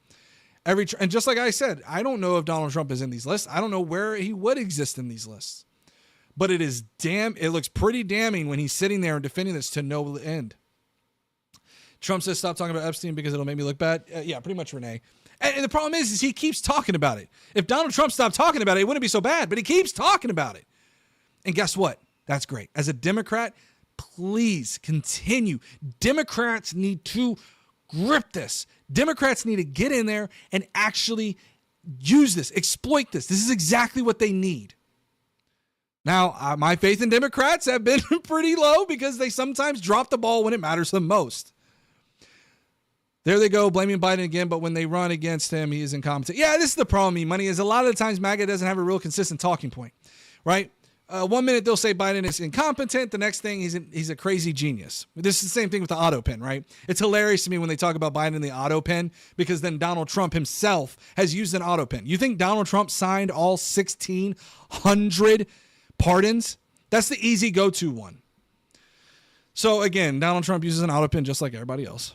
And just like I said, I don't know if Donald Trump is in these lists. I don't know where he would exist in these lists. But it looks pretty damning when he's sitting there and defending this to no end. Trump says, stop talking about Epstein because it'll make me look bad. Yeah, pretty much, Renee. And the problem is he keeps talking about it. If Donald Trump stopped talking about it, it wouldn't be so bad, but he keeps talking about it. And guess what? That's great. As a Democrat, please continue. Democrats need to grip this. Democrats need to get in there and actually use this, exploit this. This is exactly what they need. Now, my faith in Democrats have been pretty low because they sometimes drop the ball when it matters the most. There they go, blaming Biden again, but when they run against him, he is incompetent. Yeah, this is the problem, E-Money, is a lot of the times MAGA doesn't have a real consistent talking point, right? 1 minute they'll say Biden is incompetent. The next thing he's a crazy genius. This is the same thing with the auto pen, right? It's hilarious to me when they talk about Biden and the auto pen because then Donald Trump himself has used an auto pen. You think Donald Trump signed all 1,600 pardons? That's the easy go-to one. So again, Donald Trump uses an auto pen just like everybody else.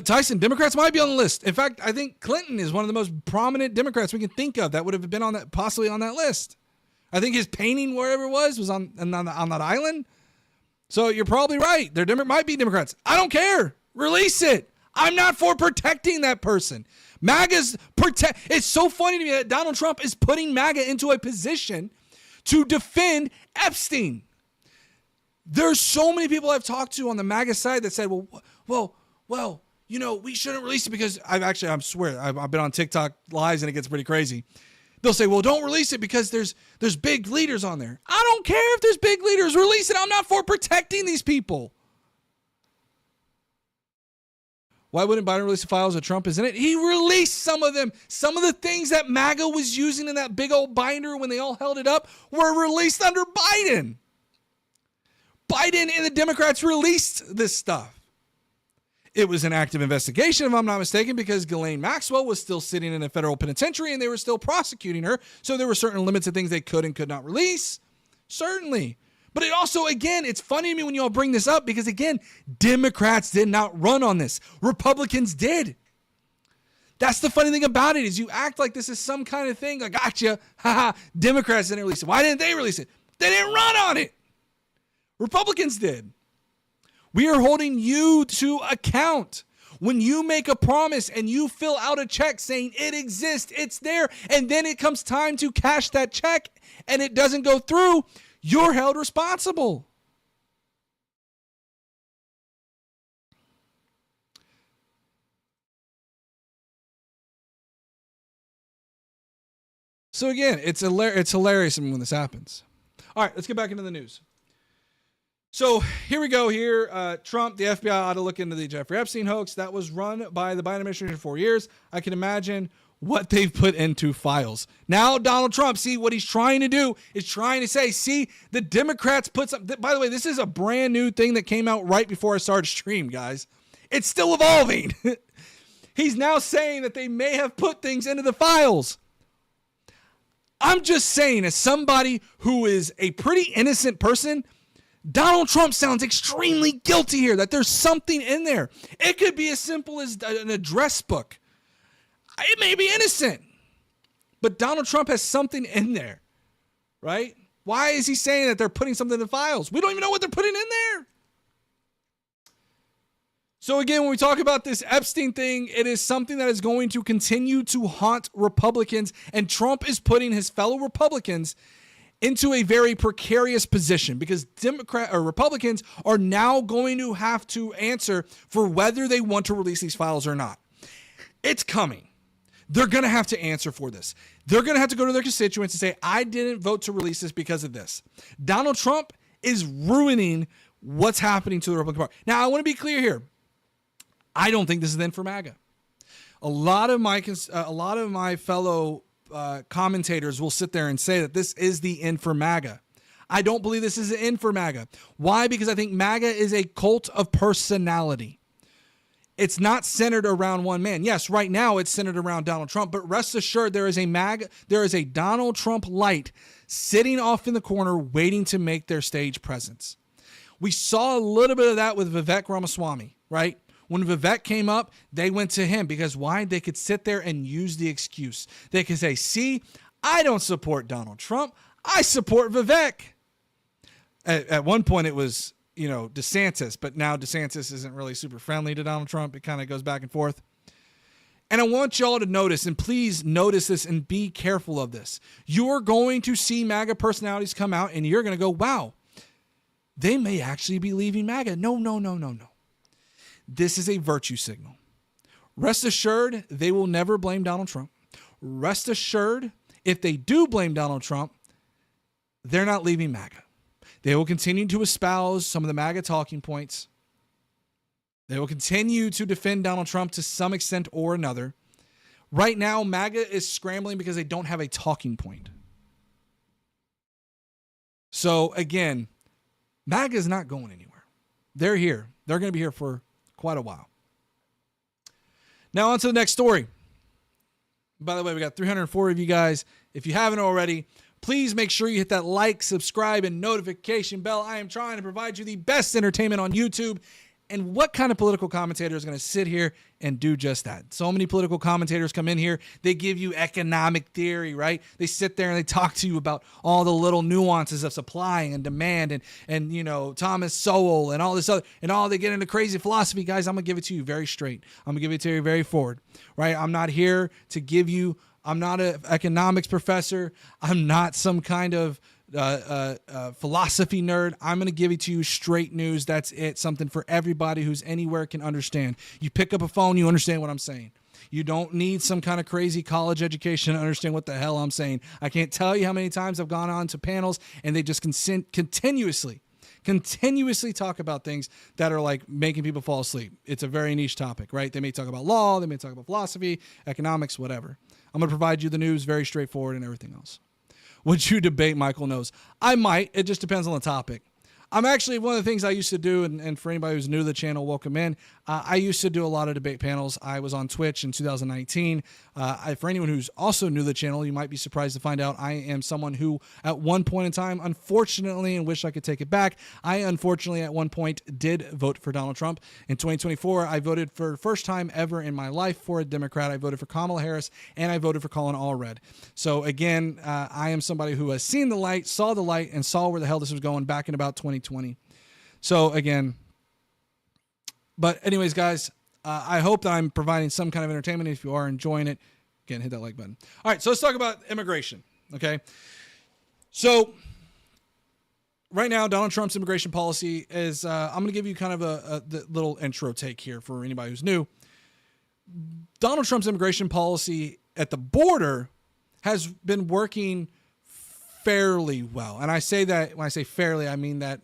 Tyson, Democrats might be on the list. In fact, I think Clinton is one of the most prominent Democrats we can think of that would have been on that, possibly on that list. I think his painting, wherever it was on that island. So you're probably right. There might be Democrats. I don't care. Release it. I'm not for protecting that person. MAGA's It's so funny to me that Donald Trump is putting MAGA into a position to defend Epstein. There's so many people I've talked to on the MAGA side that said, well, you know, we shouldn't release it because I swear, I've been on TikTok lives and it gets pretty crazy. They'll say, well, don't release it because there's big leaders on there. I don't care if there's big leaders. Release it. I'm not for protecting these people. Why wouldn't Biden release the files of Trump is in it? He released some of them. Some of the things that MAGA was using in that big old binder when they all held it up were released under Biden. Biden and the Democrats released this stuff. It was an active investigation, if I'm not mistaken, because Ghislaine Maxwell was still sitting in a federal penitentiary and they were still prosecuting her. So there were certain limits of things they could and could not release. Certainly. But it also, again, it's funny to me when you all bring this up because, again, Democrats did not run on this. Republicans did. That's the funny thing about it is you act like this is some kind of thing. I gotcha. Haha. Democrats didn't release it. Why didn't they release it? They didn't run on it. Republicans did. We are holding you to account. When you make a promise and you fill out a check saying it exists, it's there, and then it comes time to cash that check and it doesn't go through, you're held responsible. So again, it's hilarious when this happens. All right, let's get back into the news. So here we go here. Trump, the FBI ought to look into the Jeffrey Epstein hoax that was run by the Biden administration for 4 years. I can imagine what they've put into files. Now, Donald Trump, see what he's trying to do is trying to say, see, the Democrats put some, by the way, this is a brand new thing that came out right before I started stream, guys. It's still evolving. He's now saying that they may have put things into the files. I'm just saying, as somebody who is a pretty innocent person, Donald Trump sounds extremely guilty here, that there's something in there. It could be as simple as an address book. It may be innocent, but Donald Trump has something in there, right? Why is he saying that they're putting something in the files? We don't even know what they're putting in there. So again, when we talk about this Epstein thing, it is something that is going to continue to haunt Republicans, and Trump is putting his fellow Republicans into a very precarious position because Republicans are now going to have to answer for whether they want to release these files or not. It's coming. They're going to have to answer for this. They're going to have to go to their constituents and say, I didn't vote to release this because of this. Donald Trump is ruining what's happening to the Republican Party. Now, I want to be clear here. I don't think this is the end for MAGA. A lot of my fellow commentators will sit there and say that this is the end for MAGA. I don't believe this is the end for MAGA. Why? Because I think MAGA is a cult of personality. It's not centered around one man. Yes, right now it's centered around Donald Trump, but rest assured there is a Donald Trump light sitting off in the corner waiting to make their stage presence. We saw a little bit of that with Vivek Ramaswamy, right? When Vivek came up, they went to him because why? They could sit there and use the excuse. They could say, see, I don't support Donald Trump. I support Vivek. At one point it was, DeSantis, but now DeSantis isn't really super friendly to Donald Trump. It kind of goes back and forth. And I want y'all to notice, and please notice this and be careful of this. You're going to see MAGA personalities come out and you're going to go, wow, they may actually be leaving MAGA. No. This is a virtue signal. Rest assured, they will never blame Donald Trump. Rest assured, if they do blame Donald Trump, they're not leaving MAGA. They will continue to espouse some of the MAGA talking points. They will continue to defend Donald Trump to some extent or another. Right now, MAGA is scrambling because they don't have a talking point. So again, MAGA is not going anywhere. They're here. They're going to be here for quite a while. Now on to the next story. By the way, we got 304 of you guys. If you haven't already, please make sure you hit that like, subscribe, and notification bell. I am trying to provide you the best entertainment on YouTube. And what kind of political commentator is going to sit here and do just that? So many political commentators come in here. They give you economic theory, right? They sit there and they talk to you about all the little nuances of supply and demand and Thomas Sowell and all this other, and all they get into crazy philosophy. Guys, I'm going to give it to you very straight. I'm going to give it to you very forward, right? I'm not here to give you, I'm not an economics professor. I'm not some kind of philosophy nerd. I'm going to give it to you straight news. That's it. Something for everybody who's anywhere can understand. You pick up a phone, you understand what I'm saying. You don't need some kind of crazy college education to understand what the hell I'm saying. I can't tell you how many times I've gone on to panels and they just continuously talk about things that are like making people fall asleep. It's a very niche topic, right? They may talk about law, they may talk about philosophy, economics, whatever. I'm going to provide you the news, very straightforward, and everything else. Would you debate Michael Knows? I might. It just depends on the topic. I'm actually, one of the things I used to do, and for anybody who's new to the channel, welcome in. I used to do a lot of debate panels. I was on Twitch in 2019. For anyone who's also new to the channel, you might be surprised to find out I am someone who, at one point in time, unfortunately, and wish I could take it back, I unfortunately at one point did vote for Donald Trump. In 2024, I voted for the first time ever in my life for a Democrat. I voted for Kamala Harris, and I voted for Colin Allred. So again, I am somebody who has seen the light, saw the light, and saw where the hell this was going back in about 2020. So again, but anyways, guys, I hope that I'm providing some kind of entertainment. If you are enjoying it, again, hit that like button. All right, so let's talk about immigration, okay? So right now, Donald Trump's immigration policy is, I'm going to give you kind of a little intro take here for anybody who's new. Donald Trump's immigration policy at the border has been working fairly well. And I say that, when I say fairly, I mean that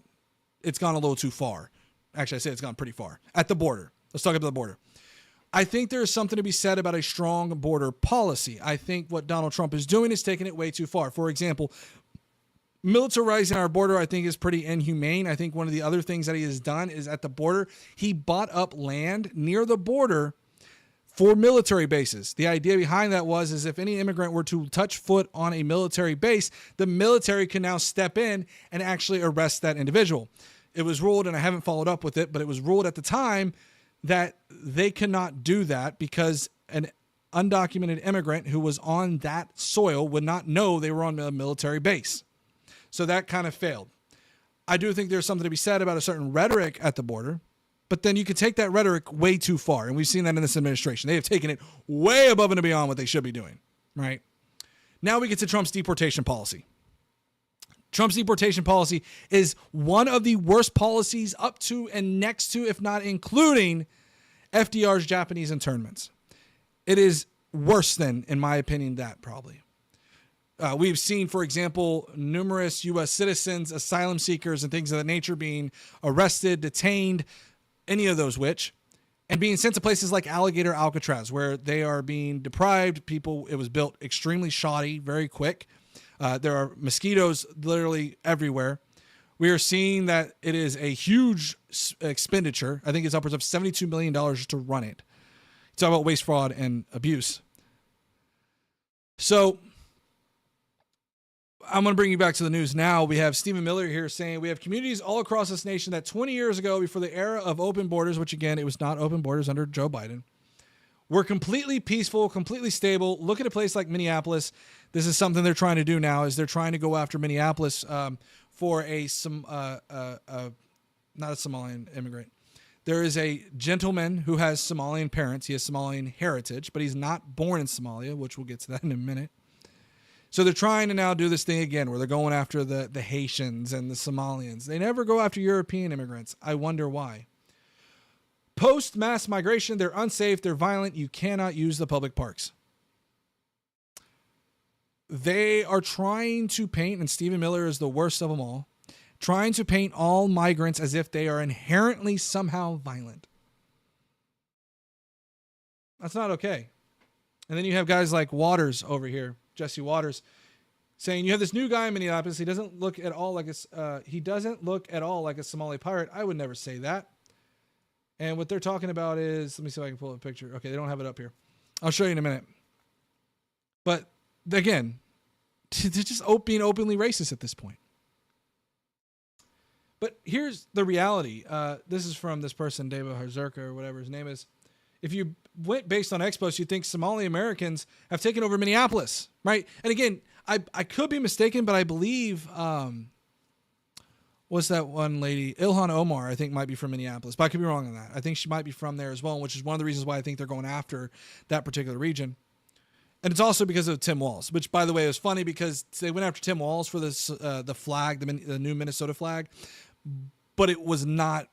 it's gone a little too far. Actually, I say it's gone pretty far at the border. Let's talk about the border. I think there is something to be said about a strong border policy. I think what Donald Trump is doing is taking it way too far. For example, militarizing our border, I think, is pretty inhumane. I think one of the other things that he has done is at the border, he bought up land near the border for military bases. The idea behind that is if any immigrant were to touch foot on a military base, the military can now step in and actually arrest that individual. It was ruled, and I haven't followed up with it, but it was ruled at the time that they cannot do that because an undocumented immigrant who was on that soil would not know they were on a military base. So that kind of failed. I do think there's something to be said about a certain rhetoric at the border, but then you could take that rhetoric way too far. And we've seen that in this administration. They have taken it way above and beyond what they should be doing, right? Now we get to Trump's deportation policy. Trump's deportation policy is one of the worst policies up to and next to, if not including, FDR's Japanese internments. It is worse than, in my opinion, that probably. We've seen, for example, numerous U.S. citizens, asylum seekers, and things of that nature being arrested, detained, any of those which, and being sent to places like Alligator Alcatraz, where they are being deprived. People, it was built extremely shoddy, very quick. There are mosquitoes literally everywhere. We are seeing that it is a huge expenditure. I think it's upwards of $72 million to run it. It's all about waste, fraud, and abuse. So I'm going to bring you back to the news now. We have Stephen Miller here saying we have communities all across this nation that 20 years ago, before the era of open borders, which again, it was not open borders under Joe Biden, We're completely peaceful, completely stable. Look at a place like Minneapolis. This is something they're trying to do now, is they're trying to go after Minneapolis for not a Somalian immigrant. There is a gentleman who has Somalian parents. He has Somalian heritage, but he's not born in Somalia, which we'll get to that in a minute. So they're trying to now do this thing again where they're going after the Haitians and the Somalians. They never go after European immigrants. I wonder why. Post-mass migration, they're unsafe, they're violent. You cannot use the public parks. They are trying to paint, and Stephen Miller is the worst of them all, trying to paint all migrants as if they are inherently somehow violent. That's not okay. And then you have guys like Waters over here, Jesse Waters, saying you have this new guy in Minneapolis. He doesn't look at all like a Somali pirate. I would never say that. And what they're talking about is, let me see if I can pull up a picture. Okay, they don't have it up here. I'll show you in a minute. But again, they're just being openly racist at this point. But here's the reality. This is from this person, David Harzerka, or whatever his name is. If you went based on Expos, you'd think Somali Americans have taken over Minneapolis, right? And again, I could be mistaken, but I believe, what's that one lady? Ilhan Omar, I think, might be from Minneapolis, but I could be wrong on that. I think she might be from there as well, which is one of the reasons why I think they're going after that particular region. And it's also because of Tim Walz, which, by the way, is funny because they went after Tim Walz for this the flag, the new Minnesota flag, but it was not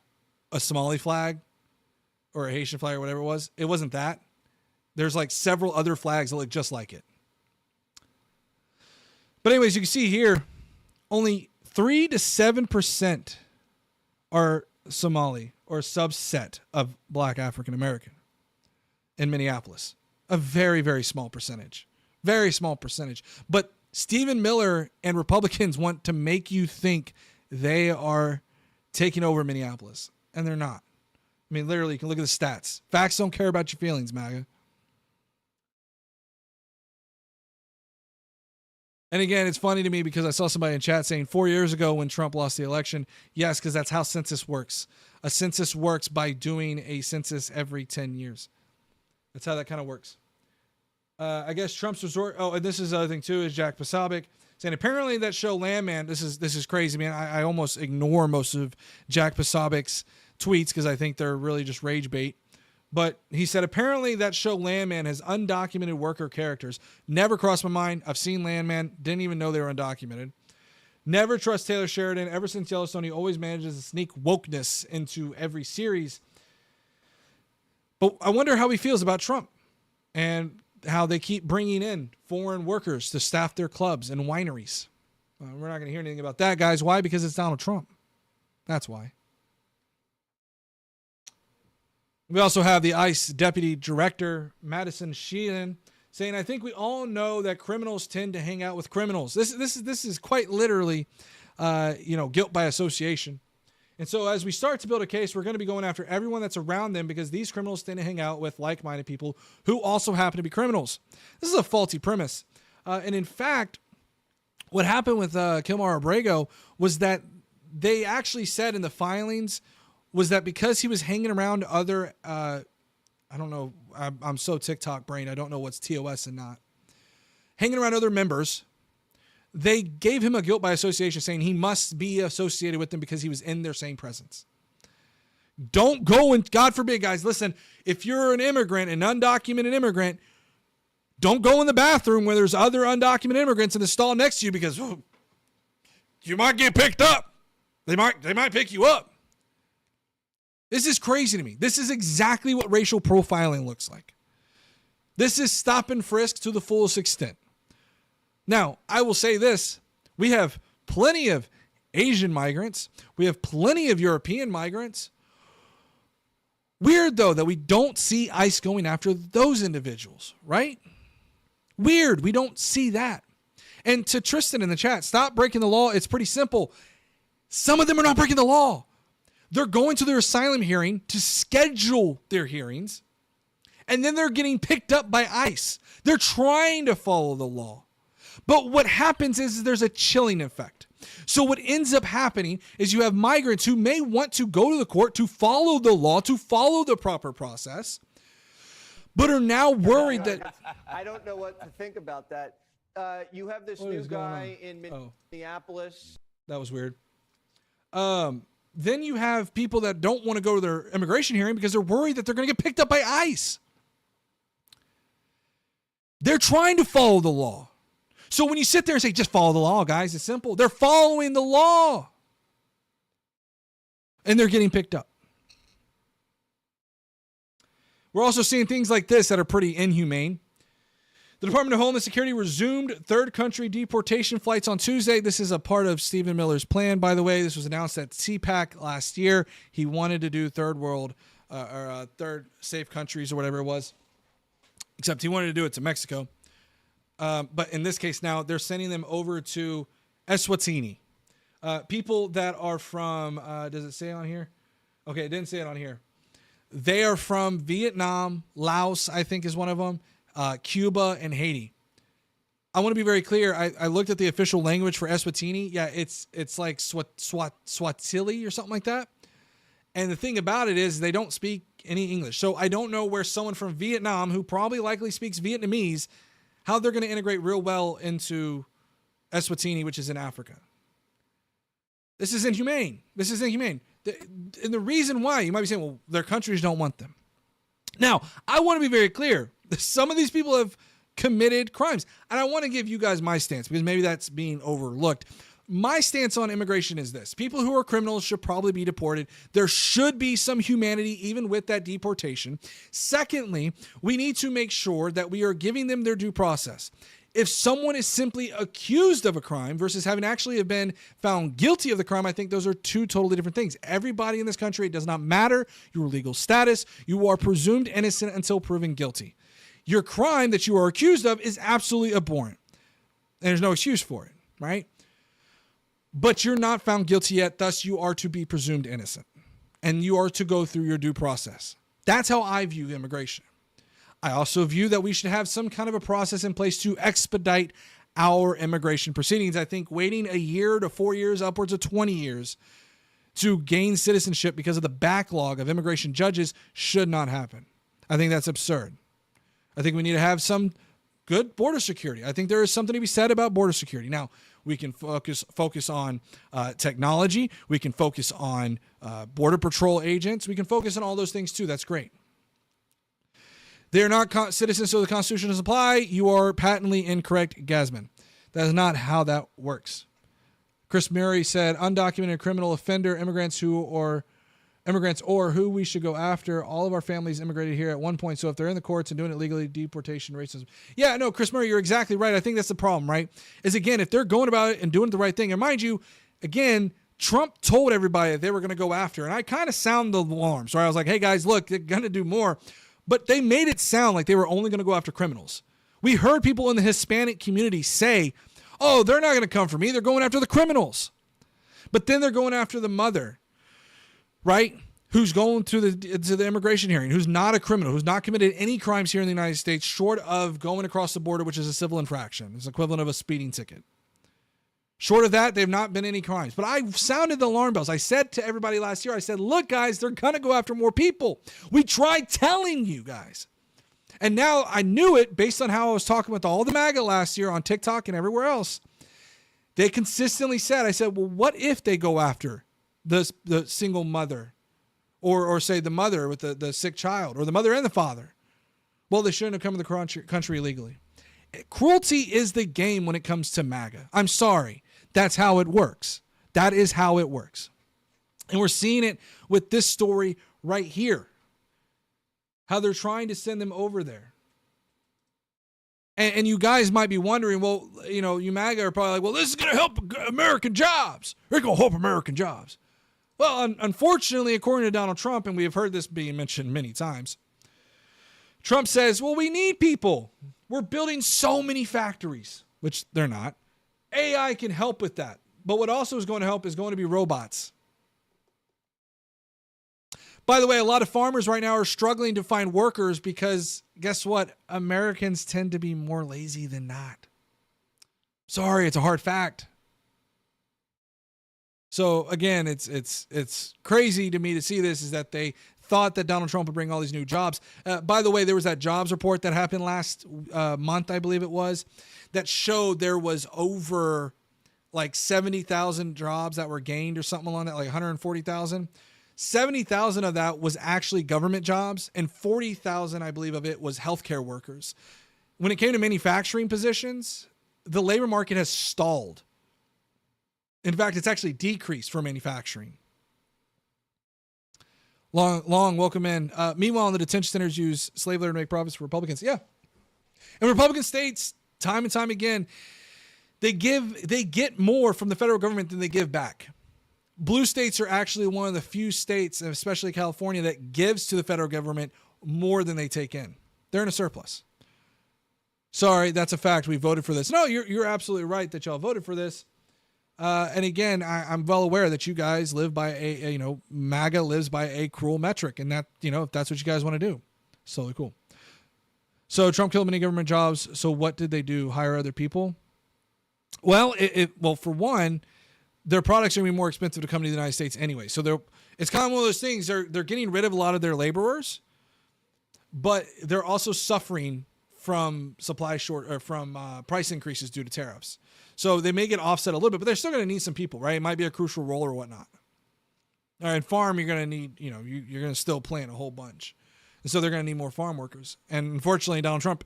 a Somali flag or a Haitian flag or whatever it was. It wasn't that. There's like several other flags that look just like it. But anyways, you can see here, only 3 to 7% are Somali or a subset of Black African American in Minneapolis. A very, very small percentage. Very small percentage. But Stephen Miller and Republicans want to make you think they are taking over Minneapolis. And they're not. I mean, literally, you can look at the stats. Facts don't care about your feelings, MAGA. And again, it's funny to me because I saw somebody in chat saying 4 years ago when Trump lost the election. Yes, because that's how census works. A census works by doing a census every 10 years. That's how that kind of works. I guess Trump's resort. Oh, and this is the other thing too, is Jack Posobiec saying apparently that show Landman. This is crazy, man. I almost ignore most of Jack Posobiec's tweets because I think they're really just rage bait. But he said apparently that show Landman has undocumented worker characters. Never crossed my mind. I've seen Landman. Didn't even know they were undocumented. Never trust Taylor Sheridan. Ever since Yellowstone, he always manages to sneak wokeness into every series. But I wonder how he feels about Trump and how they keep bringing in foreign workers to staff their clubs and wineries. We're not going to hear anything about that, guys. Why? Because it's Donald Trump. That's why. We also have the ICE Deputy Director, Madison Sheehan, saying, I think we all know that criminals tend to hang out with criminals. This is quite literally, guilt by association. And so as we start to build a case, we're going to be going after everyone that's around them because these criminals tend to hang out with like-minded people who also happen to be criminals. This is a faulty premise. And in fact, what happened with Kilmar Abrego was that they actually said in the filings was that because he was hanging around other, I don't know, I'm so TikTok brain, I don't know what's TOS and not, hanging around other members, they gave him a guilt by association saying he must be associated with them because he was in their same presence. Don't go and, God forbid, guys, listen, if you're an immigrant, an undocumented immigrant, don't go in the bathroom where there's other undocumented immigrants in the stall next to you because you might get picked up. They might pick you up. This is crazy to me. This is exactly what racial profiling looks like. This is stop and frisk to the fullest extent. Now, I will say this. We have plenty of Asian migrants. We have plenty of European migrants. Weird, though, that we don't see ICE going after those individuals, right? Weird. We don't see that. And to Tristan in the chat, stop breaking the law. It's pretty simple. Some of them are not breaking the law. They're going to their asylum hearing to schedule their hearings, and then they're getting picked up by ICE. They're trying to follow the law. But what happens is there's a chilling effect. So what ends up happening is you have migrants who may want to go to the court to follow the law, to follow the proper process, but are now worried that... I don't know what to think about that. You have this What new is going guy on? in Minneapolis. That was weird. Then you have people that don't want to go to their immigration hearing because they're worried that they're going to get picked up by ICE. They're trying to follow the law. So when you sit there and say, just follow the law, guys, it's simple. They're following the law. And they're getting picked up. We're also seeing things like this that are pretty inhumane. The Department of Homeland Security resumed third country deportation flights on Tuesday. This is a part of Stephen Miller's plan, by the way. This was announced at CPAC last year. He wanted to do third world third safe countries or whatever it was, except he wanted to do it to Mexico. But in this case now, they're sending them over to Eswatini. People that are from, does it say on here? Okay, it didn't say it on here. They are from Vietnam, Laos, I think is one of them, Cuba, and Haiti. I want to be very clear. I looked at the official language for Eswatini. Yeah, it's like Swahili or something like that. And the thing about it is they don't speak any English. So I don't know where someone from Vietnam, who probably likely speaks Vietnamese, how they're going to integrate real well into Eswatini, which is in Africa. This is inhumane. This is inhumane. And the reason why, you might be saying, well, their countries don't want them. Now, I want to be very clear. Some of these people have committed crimes. And I want to give you guys my stance because maybe that's being overlooked. My stance on immigration is this. People who are criminals should probably be deported. There should be some humanity even with that deportation. Secondly, we need to make sure that we are giving them their due process. If someone is simply accused of a crime versus having actually have been found guilty of the crime, I think those are two totally different things. Everybody in this country, it does not matter your legal status. You are presumed innocent until proven guilty. Your crime that you are accused of is absolutely abhorrent. And there's no excuse for it, right? But you're not found guilty yet, thus you are to be presumed innocent. And you are to go through your due process. That's how I view immigration. I also view that we should have some kind of a process in place to expedite our immigration proceedings. I think waiting a year to 4 years, upwards of 20 years to gain citizenship because of the backlog of immigration judges should not happen. I think that's absurd. I think we need to have some good border security. I think there is something to be said about border security. Now, we can focus on technology. We can focus on border patrol agents. We can focus on all those things too. That's great. They're not citizens, so the Constitution doesn't apply. You are patently incorrect, Gasman. That is not how that works. Chris Murray said, undocumented criminal offender, immigrants or who we should go after. All of our families immigrated here at one point, so if they're in the courts and doing it legally, deportation, racism. Yeah, no, Chris Murray, you're exactly right. I think that's the problem, right? Is again, if they're going about it and doing the right thing, and mind you, again, Trump told everybody that they were going to go after, and I kind of sound the alarms, right? I was like, hey guys, look, they're going to do more. But they made it sound like they were only going to go after criminals. We heard people in the Hispanic community say, oh, they're not going to come for me. They're going after the criminals. But then they're going after the mother, right? Who's going to the immigration hearing, who's not a criminal, who's not committed any crimes here in the United States, short of going across the border, which is a civil infraction. It's equivalent of a speeding ticket. Short of that, they've not been any crimes. But I sounded the alarm bells. I said to everybody last year, I said, look, guys, they're going to go after more people. We tried telling you guys. And now I knew it based on how I was talking with all the MAGA last year on TikTok and everywhere else. They consistently said, I said, well, what if they go after the single mother or say the mother with the sick child or the mother and the father? Well, they shouldn't have come to the country illegally. Cruelty is the game when it comes to MAGA. I'm sorry. That's how it works. That is how it works. And we're seeing it with this story right here. How they're trying to send them over there. And you guys might be wondering, well, you know, you MAGA are probably like, well, this is going to help American jobs. It's going to help American jobs. Well, unfortunately, according to Donald Trump, and we have heard this being mentioned many times, Trump says, well, we need people. We're building so many factories, which they're not. AI can help with that. But what also is going to help is going to be robots. By the way, a lot of farmers right now are struggling to find workers because guess what? Americans tend to be more lazy than not. Sorry, it's a hard fact. So again, it's crazy to me to see this is that they thought that Donald Trump would bring all these new jobs. By the way, there was that jobs report that happened last month, I believe it was, that showed there was over like 70,000 jobs that were gained or something along that, like 140,000. 70,000 of that was actually government jobs, and 40,000, I believe, of it was healthcare workers. When it came to manufacturing positions, the labor market has stalled. In fact, it's actually decreased for manufacturing. Long, welcome in. Meanwhile, the detention centers use slave labor to make profits for Republicans. Yeah. And Republican states, time and time again, they get more from the federal government than they give back. Blue states are actually one of the few states, especially California, that gives to the federal government more than they take in. They're in a surplus. Sorry, that's a fact. We voted for this. No, you're absolutely right that y'all voted for this. And again, I'm well aware that you guys live by MAGA lives by a cruel metric, and that, if that's what you guys want to do, totally cool. So Trump killed many government jobs. So what did they do? Hire other people? Well, for one, their products are going to be more expensive to come to the United States anyway. So it's kind of one of those things. They're getting rid of a lot of their laborers, but they're also suffering from price increases due to tariffs. So they may get offset a little bit, but they're still going to need some people, right? It might be a crucial role or whatnot. All right, farm, you're going to need, you're going to still plant a whole bunch. And so they're going to need more farm workers. And unfortunately, Donald Trump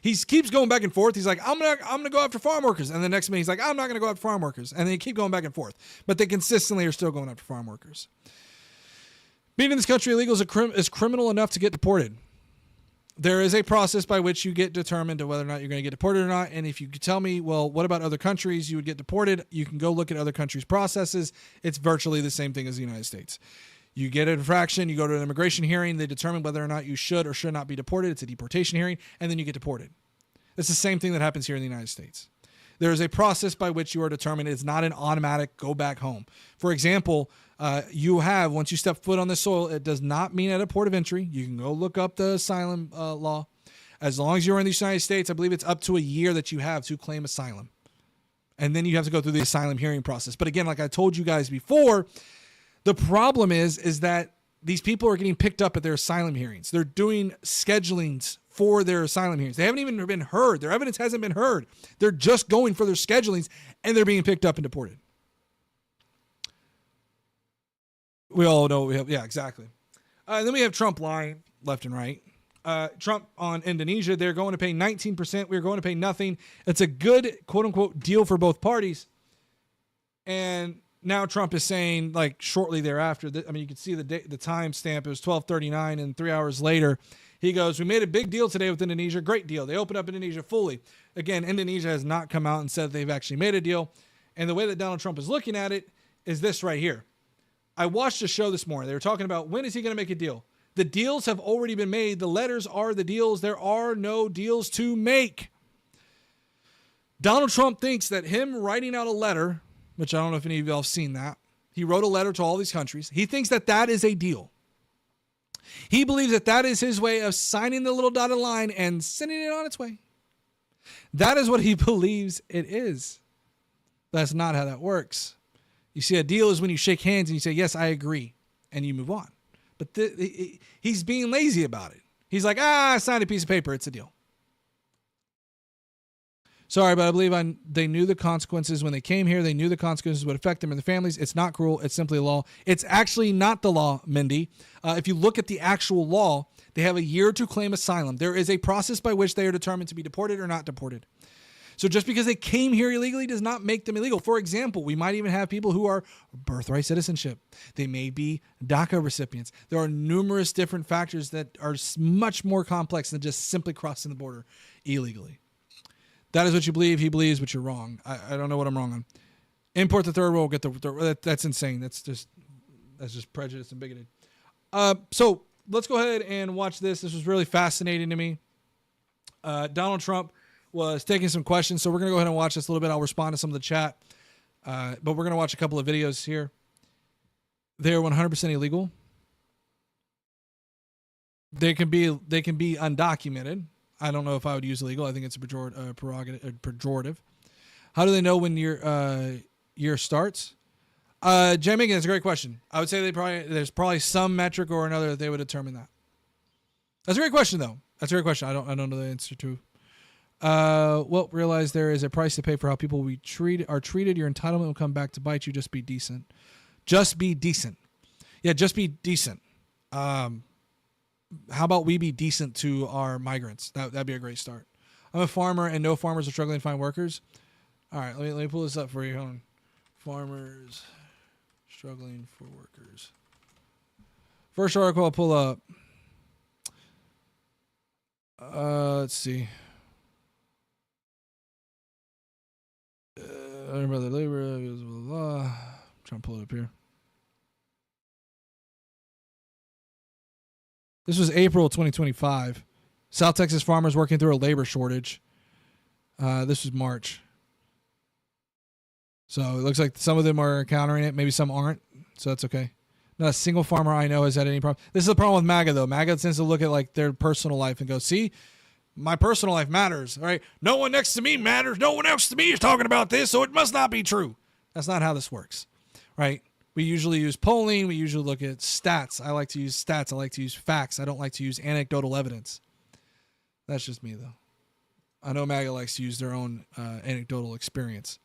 he keeps going back and forth. He's like, I'm going to go after farm workers. And the next minute he's like, I'm not going to go after farm workers. And they keep going back and forth. But they consistently are still going after farm workers. Being in this country illegal is criminal enough to get deported. There is a process by which you get determined to whether or not you're going to get deported or not. And if you could tell me, well, what about other countries you would get deported? You can go look at other countries' processes. It's virtually the same thing as the United States. You get an infraction, you go to an immigration hearing, they determine whether or not you should or should not be deported. It's a deportation hearing, and then you get deported. It's the same thing that happens here in the United States. There is a process by which you are determined. It's not an automatic go back home. For example, once you step foot on this soil, it does not mean at a port of entry. You can go look up the asylum law. As long as you're in the United States, I believe it's up to a year that you have to claim asylum. And then you have to go through the asylum hearing process. But again, like I told you guys before, the problem is that these people are getting picked up at their asylum hearings. They're doing schedulings for their asylum hearings. They haven't even been heard. Their evidence hasn't been heard. They're just going for their schedulings, and they're being picked up and deported. We all know exactly. And then we have Trump lying left and right. Trump on Indonesia, they're going to pay 19%. We're going to pay nothing. It's a good, quote unquote, deal for both parties. And now Trump is saying, like, shortly thereafter, you can see the time stamp. It was 12:39, and 3 hours later, he goes, we made a big deal today with Indonesia. Great deal. They opened up Indonesia fully. Again, Indonesia has not come out and said they've actually made a deal. And the way that Donald Trump is looking at it is this right here. I watched a show this morning. They were talking about, when is he going to make a deal? The deals have already been made. The letters are the deals. There are no deals to make. Donald Trump thinks that him writing out a letter, which I don't know if any of y'all have seen that. He wrote a letter to all these countries. He thinks that that is a deal. He believes that that is his way of signing the little dotted line and sending it on its way. That is what he believes it is. That's not how that works. You see, a deal is when you shake hands and you say, yes, I agree, and you move on. But he's being lazy about it. He's like, I signed a piece of paper. It's a deal. Sorry, but I believe they knew the consequences when they came here. They knew the consequences would affect them and their families. It's not cruel. It's simply a law. It's actually not the law, Mindy. If you look at the actual law, they have a year to claim asylum. There is a process by which they are determined to be deported or not deported. So just because they came here illegally does not make them illegal. For example, we might even have people who are birthright citizenship. They may be DACA recipients. There are numerous different factors that are much more complex than just simply crossing the border illegally. That is what you believe. He believes, but you're wrong. I don't know what I'm wrong on. Import the third world. Get that's insane. That's just prejudice and bigoted. So let's go ahead and watch this. This was really fascinating to me. Donald Trump was taking some questions, so we're going to go ahead and watch this a little bit. I'll respond to some of the chat, but we're going to watch a couple of videos here. They're 100% illegal. They can be undocumented. I don't know if I would use illegal. I think it's a pejorative. How do they know when your year starts? Jay Megan, that's a great question. I would say there's probably some metric or another that they would determine that. That's a great question, though. That's a great question. I don't know the answer to. Well, realize there is a price to pay for how people are treated. Your entitlement will come back to bite you. Just be decent. Just be decent. Yeah, just be decent. How about we be decent to our migrants? That'd be a great start. I'm a farmer, and no farmers are struggling to find workers. All right, let me pull this up for you. Hold on. Farmers struggling for workers. First article I'll pull up. Let's see. Brother labor, blah, blah, blah. I'm trying to pull it up here. This was April 2025. South Texas farmers working through a labor shortage. This was March. So it looks like some of them are encountering it. Maybe some aren't. So that's okay. Not a single farmer I know has had any problem. This is the problem with MAGA, though. MAGA tends to look at like their personal life and go, see, my personal life matters, right? No one next to me matters. No one else to me is talking about this, so it must not be true. That's not how this works, right? We usually use polling. We usually look at stats. I like to use stats. I like to use facts. I don't like to use anecdotal evidence. That's just me, though. I know MAGA likes to use their own anecdotal experience.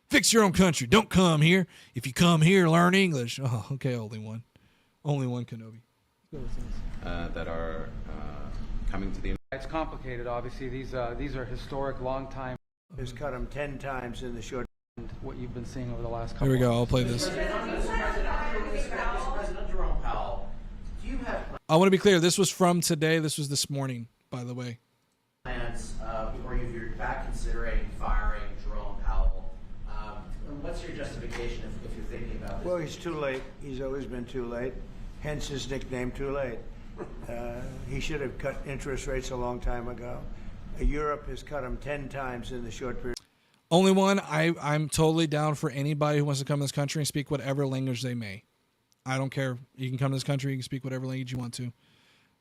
Fix your own country. Don't come here. If you come here, learn English. Oh, okay, only one. Only one Kenobi. That are coming to the. It's complicated, obviously. These are historic, long time. Has cut them 10 times in the short. What you've been seeing over the last couple. Here we go. I'll play this. President Jerome Powell, do you have I want to be clear. This was from today. This was this morning, by the way. plans, or if you're back considering firing Jerome Powell? What's your justification if you're thinking about this? Well, he's too late. He's always been too late. Hence his nickname, Too Late. He should have cut interest rates a long time ago. Europe has cut them 10 times in the short period. Only one. I'm totally down for anybody who wants to come to this country and speak whatever language they may. I don't care. You can come to this country. You can speak whatever language you want to.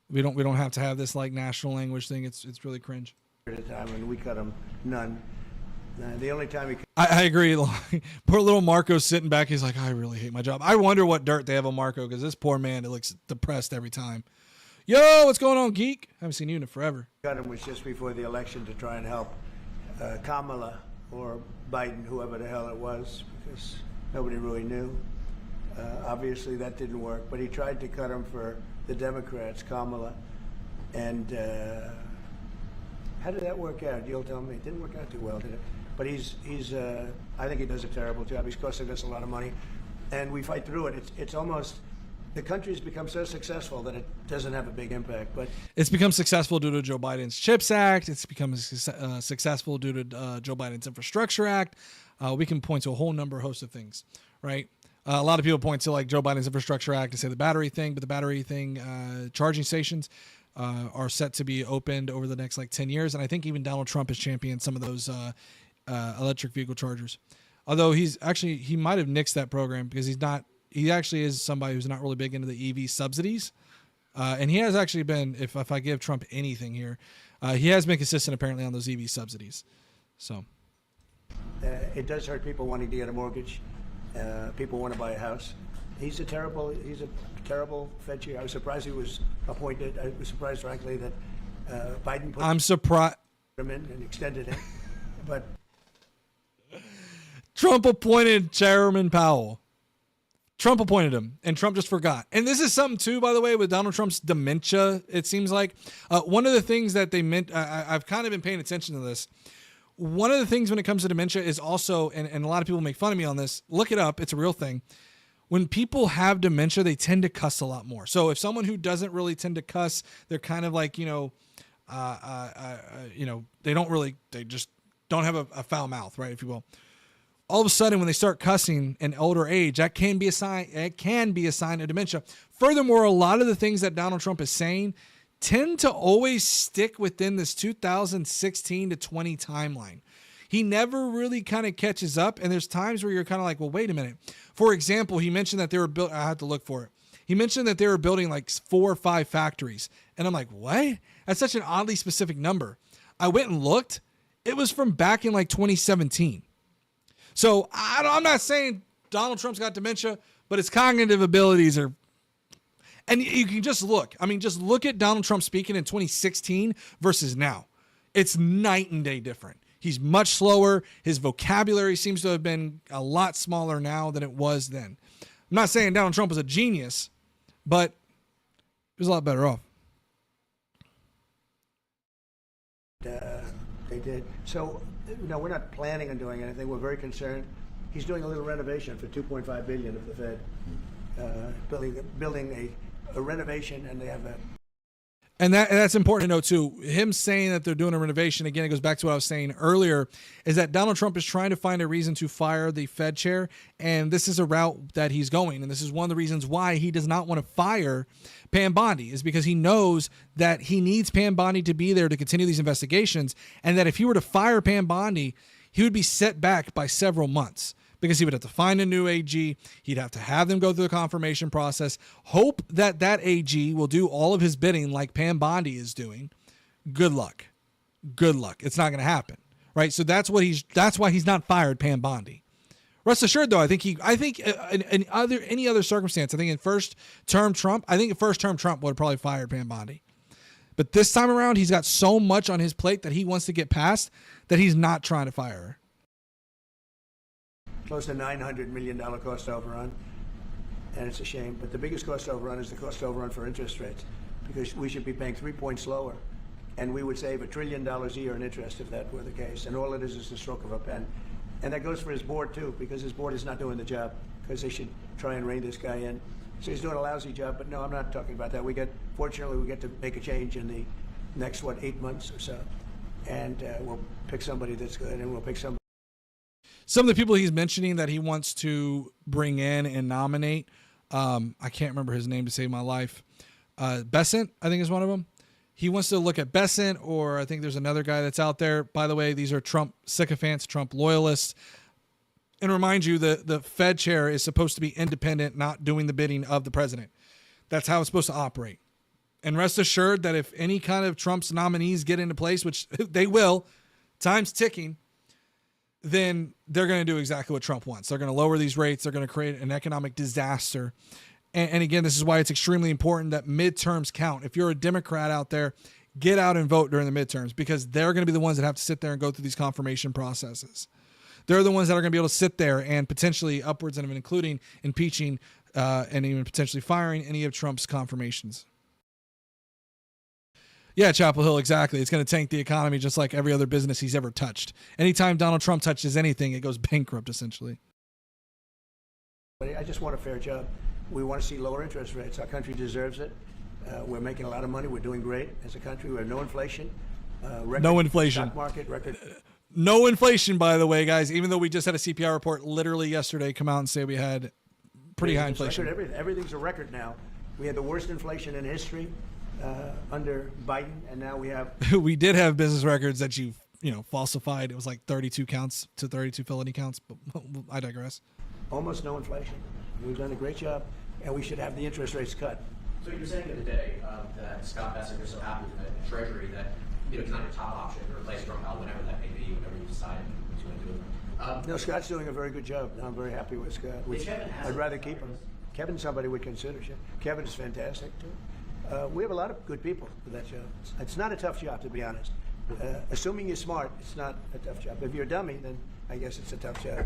We don't have to have this like national language thing. It's really cringe. At a time, and we cut them none. The only time he. I agree. Poor little Marco's sitting back. He's like, I really hate my job. I wonder what dirt they have on Marco because this poor man, it looks depressed every time. Yo, what's going on, geek? Haven't seen you in forever. Cut him was just before the election to try and help Kamala or Biden, whoever the hell it was, because nobody really knew. Obviously, that didn't work. But he tried to cut him for the Democrats, Kamala. And how did that work out? You'll tell me. It didn't work out too well, did it? But he's I think he does a terrible job. He's costing us a lot of money. And we fight through it. It's almost, the country's become so successful that it doesn't have a big impact. But it's become successful due to Joe Biden's CHIPS Act. It's become successful due to Joe Biden's Infrastructure Act. We can point to a whole host of things, right? A lot of people point to like Joe Biden's Infrastructure Act to say the battery thing, but the battery thing, charging stations are set to be opened over the next like 10 years. And I think even Donald Trump has championed some of those electric vehicle chargers. Although he might have nixed that program because he actually is somebody who's not really big into the EV subsidies. And he has actually been, if I give Trump anything here, he has been consistent apparently on those EV subsidies. So it does hurt people wanting to get a mortgage. People want to buy a house. He's a terrible Fed chair. I was surprised he was appointed. I was surprised, frankly, that Biden put him in and extended him. But Trump appointed Chairman Powell. Trump appointed him, and Trump just forgot. And this is something, too, by the way, with Donald Trump's dementia, it seems like. One of the things that they meant, I've kind of been paying attention to this. One of the things when it comes to dementia is also, and a lot of people make fun of me on this, look it up, it's a real thing. When people have dementia, they tend to cuss a lot more. So if someone who doesn't really tend to cuss, they're kind of like, they just don't have a foul mouth, right, if you will. All of a sudden, when they start cussing in older age, that can be a sign. It can be a sign of dementia. Furthermore, a lot of the things that Donald Trump is saying tend to always stick within this 2016 to 20 timeline. He never really kind of catches up, and there's times where you're kind of like, well, wait a minute. For example, he mentioned that they were built. I had to look for it. He mentioned that they were building like 4 or 5 factories, and I'm like, what? That's such an oddly specific number. I went and looked. It was from back in like 2017. So I'm not saying Donald Trump's got dementia, but his cognitive abilities are, and you can just look. I mean, just look at Donald Trump speaking in 2016 versus now. It's night and day different. He's much slower. His vocabulary seems to have been a lot smaller now than it was then. I'm not saying Donald Trump was a genius, but he was a lot better off. They did. So, no, we're not planning on doing anything. We're very concerned. He's doing a little renovation for $2.5 billion of the Fed, building a renovation, and they have a. And that's important to know, too. Him saying that they're doing a renovation, again, it goes back to what I was saying earlier, is that Donald Trump is trying to find a reason to fire the Fed chair, and this is a route that he's going. And this is one of the reasons why he does not want to fire Pam Bondi, is because he knows that he needs Pam Bondi to be there to continue these investigations, and that if he were to fire Pam Bondi, he would be set back by several months. Because he would have to find a new AG. He'd have to have them go through the confirmation process. Hope that AG will do all of his bidding like Pam Bondi is doing. Good luck. Good luck. It's not going to happen, right? So that's why he's not fired Pam Bondi. Rest assured, though, I think in any other circumstance, I think in first term Trump would have probably fired Pam Bondi. But this time around, he's got so much on his plate that he wants to get past that he's not trying to fire her. Close to $900 million cost overrun, and it's a shame. But the biggest cost overrun is the cost overrun for interest rates, because we should be paying 3 points lower, and we would save $1 trillion a year in interest if that were the case. And all it is the stroke of a pen. And that goes for his board, too, because his board is not doing the job, because they should try and rein this guy in. So he's doing a lousy job, but no, I'm not talking about that. Fortunately, we get to make a change in the next, 8 months or so. And we'll pick somebody that's good, and we'll pick somebody. Some of the people he's mentioning that he wants to bring in and nominate, I can't remember his name to save my life. Besant, I think, is one of them. He wants to look at Besant, or I think there's another guy that's out there. By the way, these are Trump sycophants, Trump loyalists. And remind you, the Fed chair is supposed to be independent, not doing the bidding of the president. That's how it's supposed to operate. And rest assured that if any kind of Trump's nominees get into place, which they will, time's ticking, then they're going to do exactly what Trump wants. They're going to lower these rates. They're going to create an economic disaster. And again, this is why it's extremely important that midterms count. If you're a Democrat out there, get out and vote during the midterms, because they're going to be the ones that have to sit there and go through these confirmation processes. They're the ones that are going to be able to sit there and potentially upwards and including impeaching and even potentially firing any of Trump's confirmations. Yeah, Chapel Hill, exactly. It's going to tank the economy just like every other business he's ever touched. Anytime Donald Trump touches anything, it goes bankrupt, essentially. I just want a fair job. We want to see lower interest rates. Our country deserves it. We're making a lot of money. We're doing great as a country. We have no inflation. No inflation. Stock market record. No inflation, by the way, guys, even though we just had a CPI report literally yesterday come out and say we had pretty high inflation. Everything's a record now. We had the worst inflation in history under Biden, and now we have. We did have business records that you falsified. It was like 32 counts to 32 felony counts, but I digress. Almost no inflation. We've done a great job, and we should have the interest rates cut. So you're saying the other day that Scott Bessent is so happy with the Treasury that it's not your top option to replace Jerome Powell, whatever that may be, whatever you decide what you want to do with him. No, Scott's doing a very good job. I'm very happy with Scott. I'd rather keep him. Kevin's somebody we'd consider. Kevin's fantastic, too. We have a lot of good people for that job. It's not a tough job, to be honest. Assuming you're smart, it's not a tough job. If you're a dummy, then I guess it's a tough job.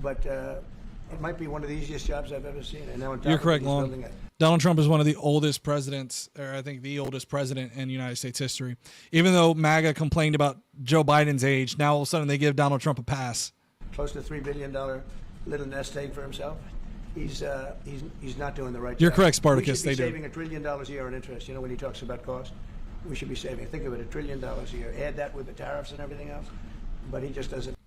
But it might be one of the easiest jobs I've ever seen. And now you're correct, Long. Donald Trump is one of the oldest presidents, or I think the oldest president in United States history. Even though MAGA complained about Joe Biden's age, now all of a sudden they give Donald Trump a pass. Close to $3 billion little nest egg for himself. He's not doing the right job. You're correct, Spartacus. We should be saving $1 trillion a year in interest. When he talks about cost, we should be saving. Think of it, $1 trillion a year. Add that with the tariffs and everything else, but he just doesn't.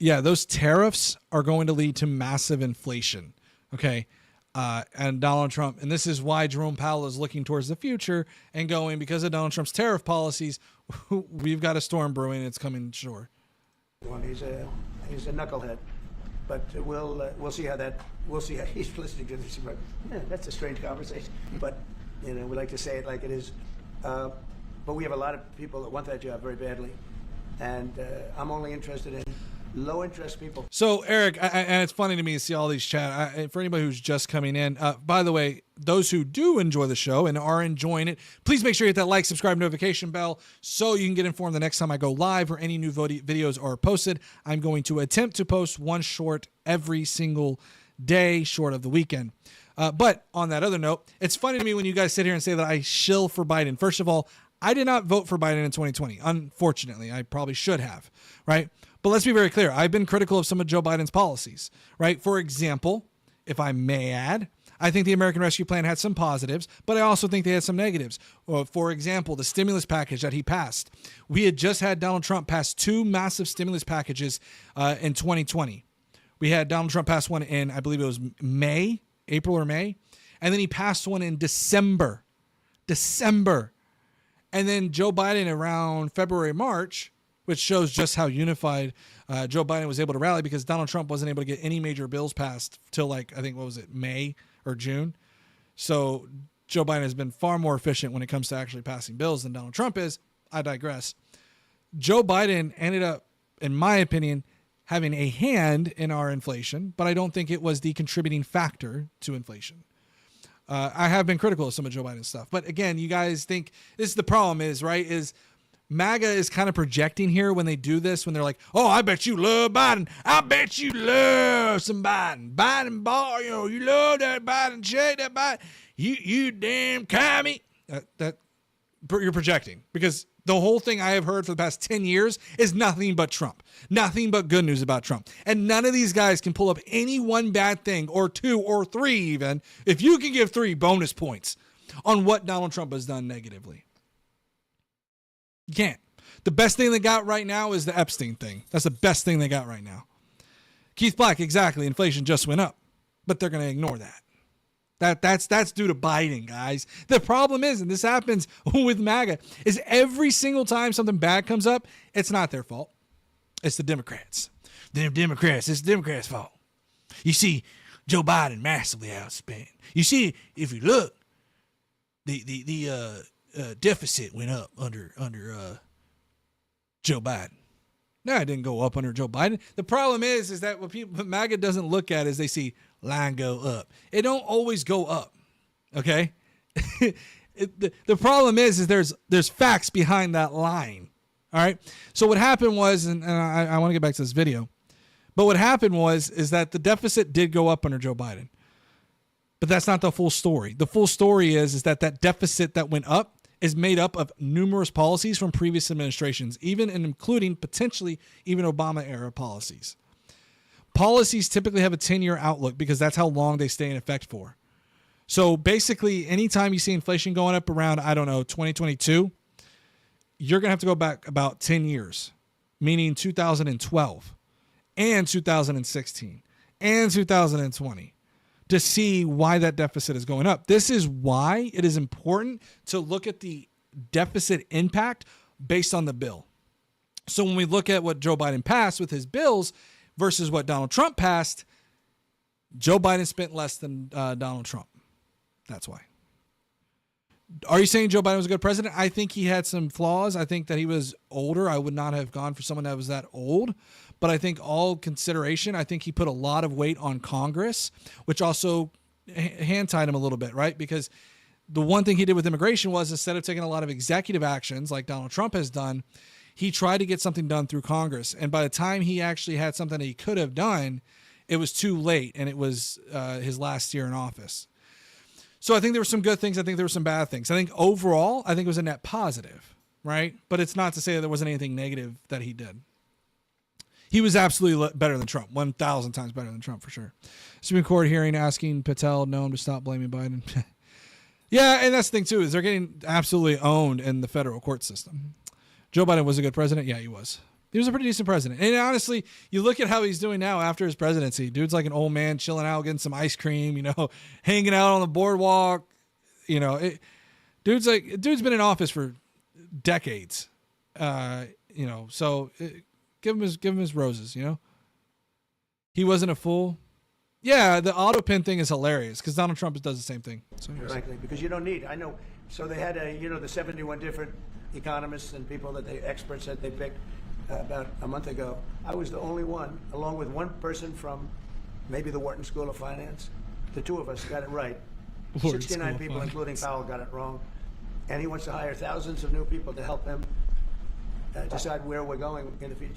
Yeah, those tariffs are going to lead to massive inflation. Okay, and Donald Trump, and this is why Jerome Powell is looking towards the future and going, because of Donald Trump's tariff policies, we've got a storm brewing. It's coming sure. Well, he's a knucklehead. But we'll see how he's listening to this. That's a strange conversation. But we like to say it like it is. But we have a lot of people that want that job very badly, and I'm only interested in Low interest people. So, Eric, and it's funny to me to see all these chat. For anybody who's just coming in, by the way, those who do enjoy the show and are enjoying it, please make sure you hit that like, subscribe, notification bell so you can get informed the next time I go live or any new videos are posted. I'm going to attempt to post one short every single day, short of the weekend. But on that other note, it's funny to me when you guys sit here and say that I shill for Biden. First of all, I did not vote for Biden in 2020. Unfortunately, I probably should have, right? But let's be very clear. I've been critical of some of Joe Biden's policies, right? For example, if I may add, I think the American Rescue Plan had some positives, but I also think they had some negatives. For example, the stimulus package that he passed. We had just had Donald Trump pass 2 massive stimulus packages in 2020. We had Donald Trump pass one in, I believe it was April or May, and then he passed one in December. And then Joe Biden around February, March, which shows just how unified Joe Biden was able to rally because Donald Trump wasn't able to get any major bills passed till I think, May or June. So Joe Biden has been far more efficient when it comes to actually passing bills than Donald Trump is. I digress. Joe Biden ended up, in my opinion, having a hand in our inflation, but I don't think it was the contributing factor to inflation. I have been critical of some of Joe Biden's stuff. But again, you guys think this is the problem is, right, is MAGA is kind of projecting here when they do this, when they're like, oh, I bet you love Biden. I bet you love some Biden. Biden, boy, you love that Biden, shake that Biden. You damn commie. That you're projecting because the whole thing I have heard for the past 10 years is nothing but Trump. Nothing but good news about Trump. And none of these guys can pull up any one bad thing or 2 or 3 even, if you can give 3 bonus points on what Donald Trump has done negatively. You can't. The best thing they got right now is the Epstein thing. That's the best thing they got right now. Keith Black, exactly. Inflation just went up, but they're going to ignore that. That's due to Biden, guys. The problem is, and this happens with MAGA, is every single time something bad comes up, it's not their fault. It's the Democrats. It's the Democrats' fault. You see, Joe Biden massively outspent. You see, if you look, the deficit went up under Joe Biden. No, it didn't go up under Joe Biden. The problem is that what MAGA doesn't look at is they see line go up. It don't always go up. Okay. The problem is there's facts behind that line. All right. So what happened was, and I want to get back to this video, but what happened is that the deficit did go up under Joe Biden, but that's not the full story. The full story is that deficit that went up is made up of numerous policies from previous administrations, even and including potentially even Obama-era policies. Policies typically have a 10-year outlook because that's how long they stay in effect for. So basically, anytime you see inflation going up around, 2022, you're going to have to go back about 10 years, meaning 2012 and 2016 and 2020. To see why that deficit is going up. This is why it is important to look at the deficit impact based on the bill. So when we look at what Joe Biden passed with his bills versus what Donald Trump passed, Joe Biden spent less than Donald Trump. That's why. Are you saying Joe Biden was a good president? I think he had some flaws. I think that he was older. I would not have gone for someone that was that old. But I think all consideration, I think he put a lot of weight on Congress, which also hand-tied him a little bit, right? Because the one thing he did with immigration was instead of taking a lot of executive actions like Donald Trump has done, he tried to get something done through Congress. And by the time he actually had something that he could have done, it was too late, and it was his last year in office. So I think there were some good things. I think there were some bad things. I think overall, I think it was a net positive, right? But it's not to say that there wasn't anything negative that he did. He was absolutely better than Trump, 1,000 times better than Trump for sure. Supreme Court hearing asking Patel, Noam to stop blaming Biden. Yeah, and that's the thing too, is they're getting absolutely owned in the federal court system. Joe Biden was a good president. Yeah, he was. He was a pretty decent president. And honestly, you look at how he's doing now after his presidency. Dude's like an old man chilling out, getting some ice cream, hanging out on the boardwalk. Dude's been in office for decades. So give him his roses, He wasn't a fool. Yeah, the auto pin thing is hilarious because Donald Trump does the same thing. So Frankly, because you don't need. I know. So they had the 71 different economists and people experts that they picked. about a month ago, I was the only one, along with one person from maybe the Wharton School of Finance. The two of us got it right. Wharton 69 School people, of including Finance. Powell, got it wrong. And he wants to hire thousands of new people to help him decide where we're going in the future.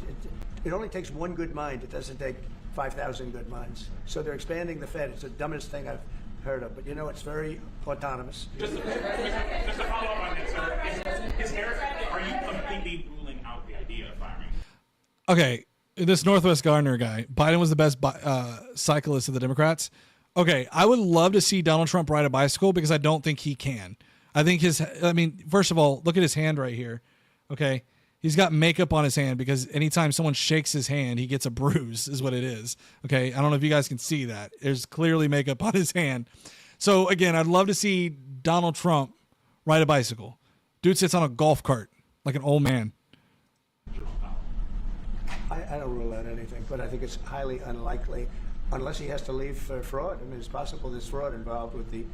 It only takes one good mind. It doesn't take 5,000 good minds. So they're expanding the Fed. It's the dumbest thing I've heard of. But you know, it's very autonomous. Just to follow up on that, sir, is Harris, are you completely ruling out the idea of firing? Okay, this Northwest Gardner guy, Biden was the best cyclist of the Democrats. Okay, I would love to see Donald Trump ride a bicycle because I don't think he can. I think first of all, look at his hand right here. Okay, he's got makeup on his hand because anytime someone shakes his hand, he gets a bruise, is what it is. Okay, I don't know if you guys can see that. There's clearly makeup on his hand. So again, I'd love to see Donald Trump ride a bicycle. Dude sits on a golf cart like an old man. I don't rule out anything, but I think it's highly unlikely unless he has to leave for fraud. I mean, it's possible there's fraud involved with the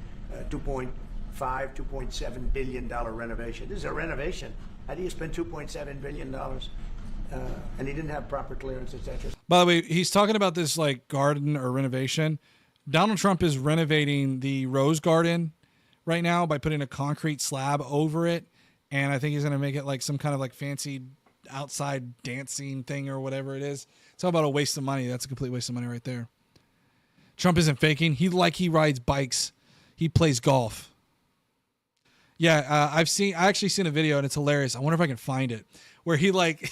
$2.7 billion renovation. This is a renovation. How do you spend $2.7 billion? And he didn't have proper clearance, etc. By the way, he's talking about this like garden or renovation. Donald Trump is renovating the Rose Garden right now by putting a concrete slab over it. And I think he's going to make it like some kind of like fancy outside dancing thing or whatever it is. It's all about a waste of money. That's a complete waste of money right there. Trump isn't faking. He rides bikes. He plays golf. Yeah, I actually seen a video and it's hilarious. I wonder if I can find it where he like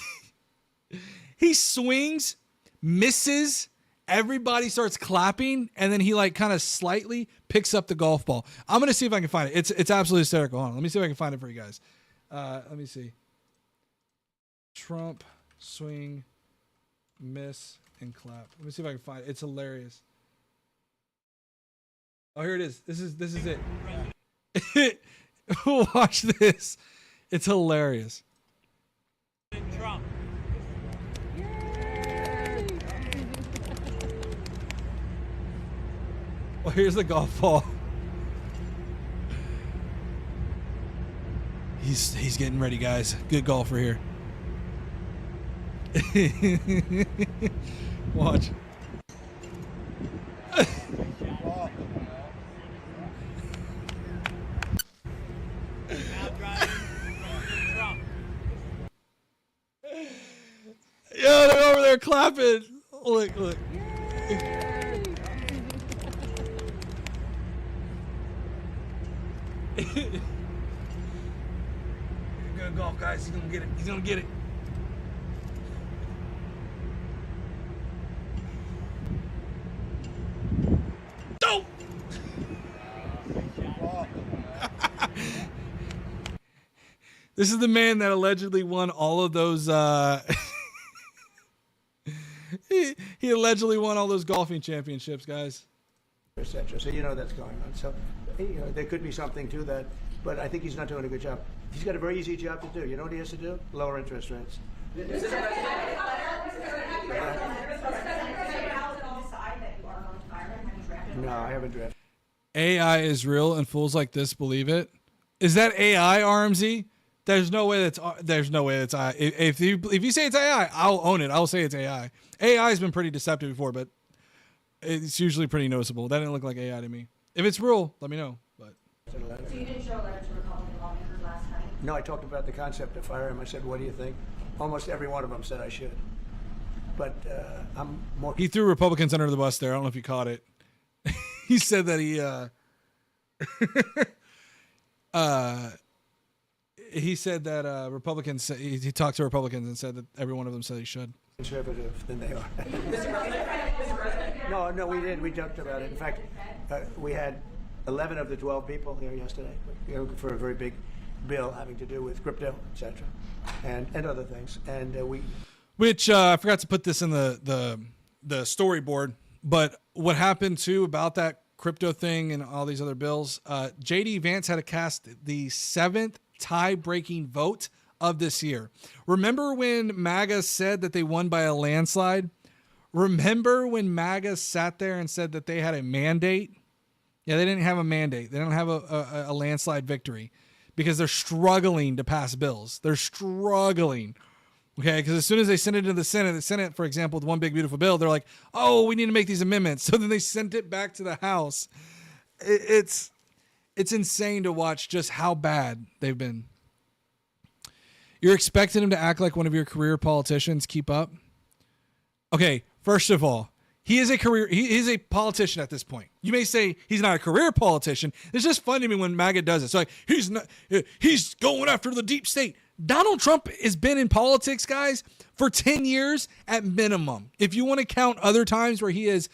he swings, misses, everybody starts clapping, and then he like kind of slightly picks up the golf ball. I'm gonna see if I can find it. It's absolutely hysterical. Hold on, let me see if I can find it for you guys. Let me see. Trump swing, miss, and clap. Let me see if I can find it. It's hilarious. Oh, here it is. This is it. Watch this. It's hilarious. Trump. Well, here's the golf ball. He's getting ready, guys. Good golfer here. Watch. Yo, they're over there clapping. Look. Good golf, guys. He's gonna get it. He's gonna get it. Dope. This is the man that allegedly won all of those. He allegedly won all those golfing championships, guys. etc. So you know that's going on. So there could be something to that, but I think he's not doing a good job. He's got a very easy job to do. You know what he has to do? Lower interest rates. No, I haven't drafted. AI is real and fools like this believe it. Is that AI, RMZ? There's no way that's AI. If you say it's AI, I'll own it. I'll say it's AI. AI has been pretty deceptive before, but it's usually pretty noticeable. That didn't look like AI to me. If it's real, let me know. But So you didn't show a letter to Republican lawmakers last night? No, I talked about the concept of fire him. I said, what do you think? Almost every one of them said I should. But I'm more... He threw Republicans under the bus there. I don't know if you caught it. He said that he said that Republicans, he talked to Republicans and said that every one of them said he should. Conservative than they are. No, we did. We joked about it. In fact, we had 11 of the 12 people here yesterday for a very big bill having to do with crypto, etc., and other things. And Which I forgot to put this in the storyboard, but what happened too about that crypto thing and all these other bills, JD Vance had to cast the 7th tie-breaking vote of this year. Remember when MAGA said that they won by a landslide? Remember when MAGA sat there and said that they had a mandate? Yeah, they didn't have a mandate. They don't have a landslide victory because they're struggling to pass bills. They're struggling. Okay, because as soon as they sent it to the Senate, for example, with one big beautiful bill, they're like, "Oh, we need to make these amendments." So then they sent it back to the House. It's insane to watch just how bad they've been. You're expecting him to act like one of your career politicians. Keep up. Okay, first of all, he is a politician at this point. You may say he's not a career politician. It's just fun to me when MAGA does it. So like he's going after the deep state. Donald Trump has been in politics, guys, for 10 years at minimum. If you want to count other times where he has,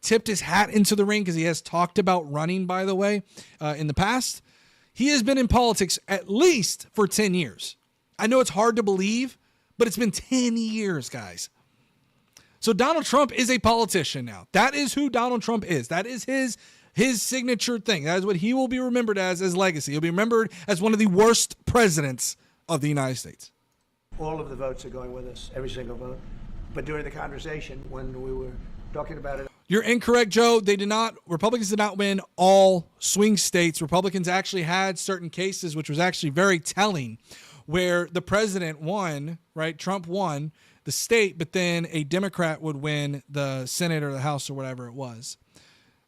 tipped his hat into the ring, because he has talked about running, by the way, in the past, he has been in politics at least for 10 years. I know it's hard to believe, but it's been 10 years, guys. So Donald Trump is a politician now. That is who Donald Trump is. That is his signature thing. That is what he will be remembered as legacy. He'll be remembered as one of the worst presidents of the United States. All of the votes are going with us, every single vote. But during the conversation, when we were talking about it, you're incorrect, Joe. Republicans did not win all swing states. Republicans actually had certain cases, which was actually very telling, where the president won, right? Trump won the state, but then a Democrat would win the Senate or the House or whatever it was.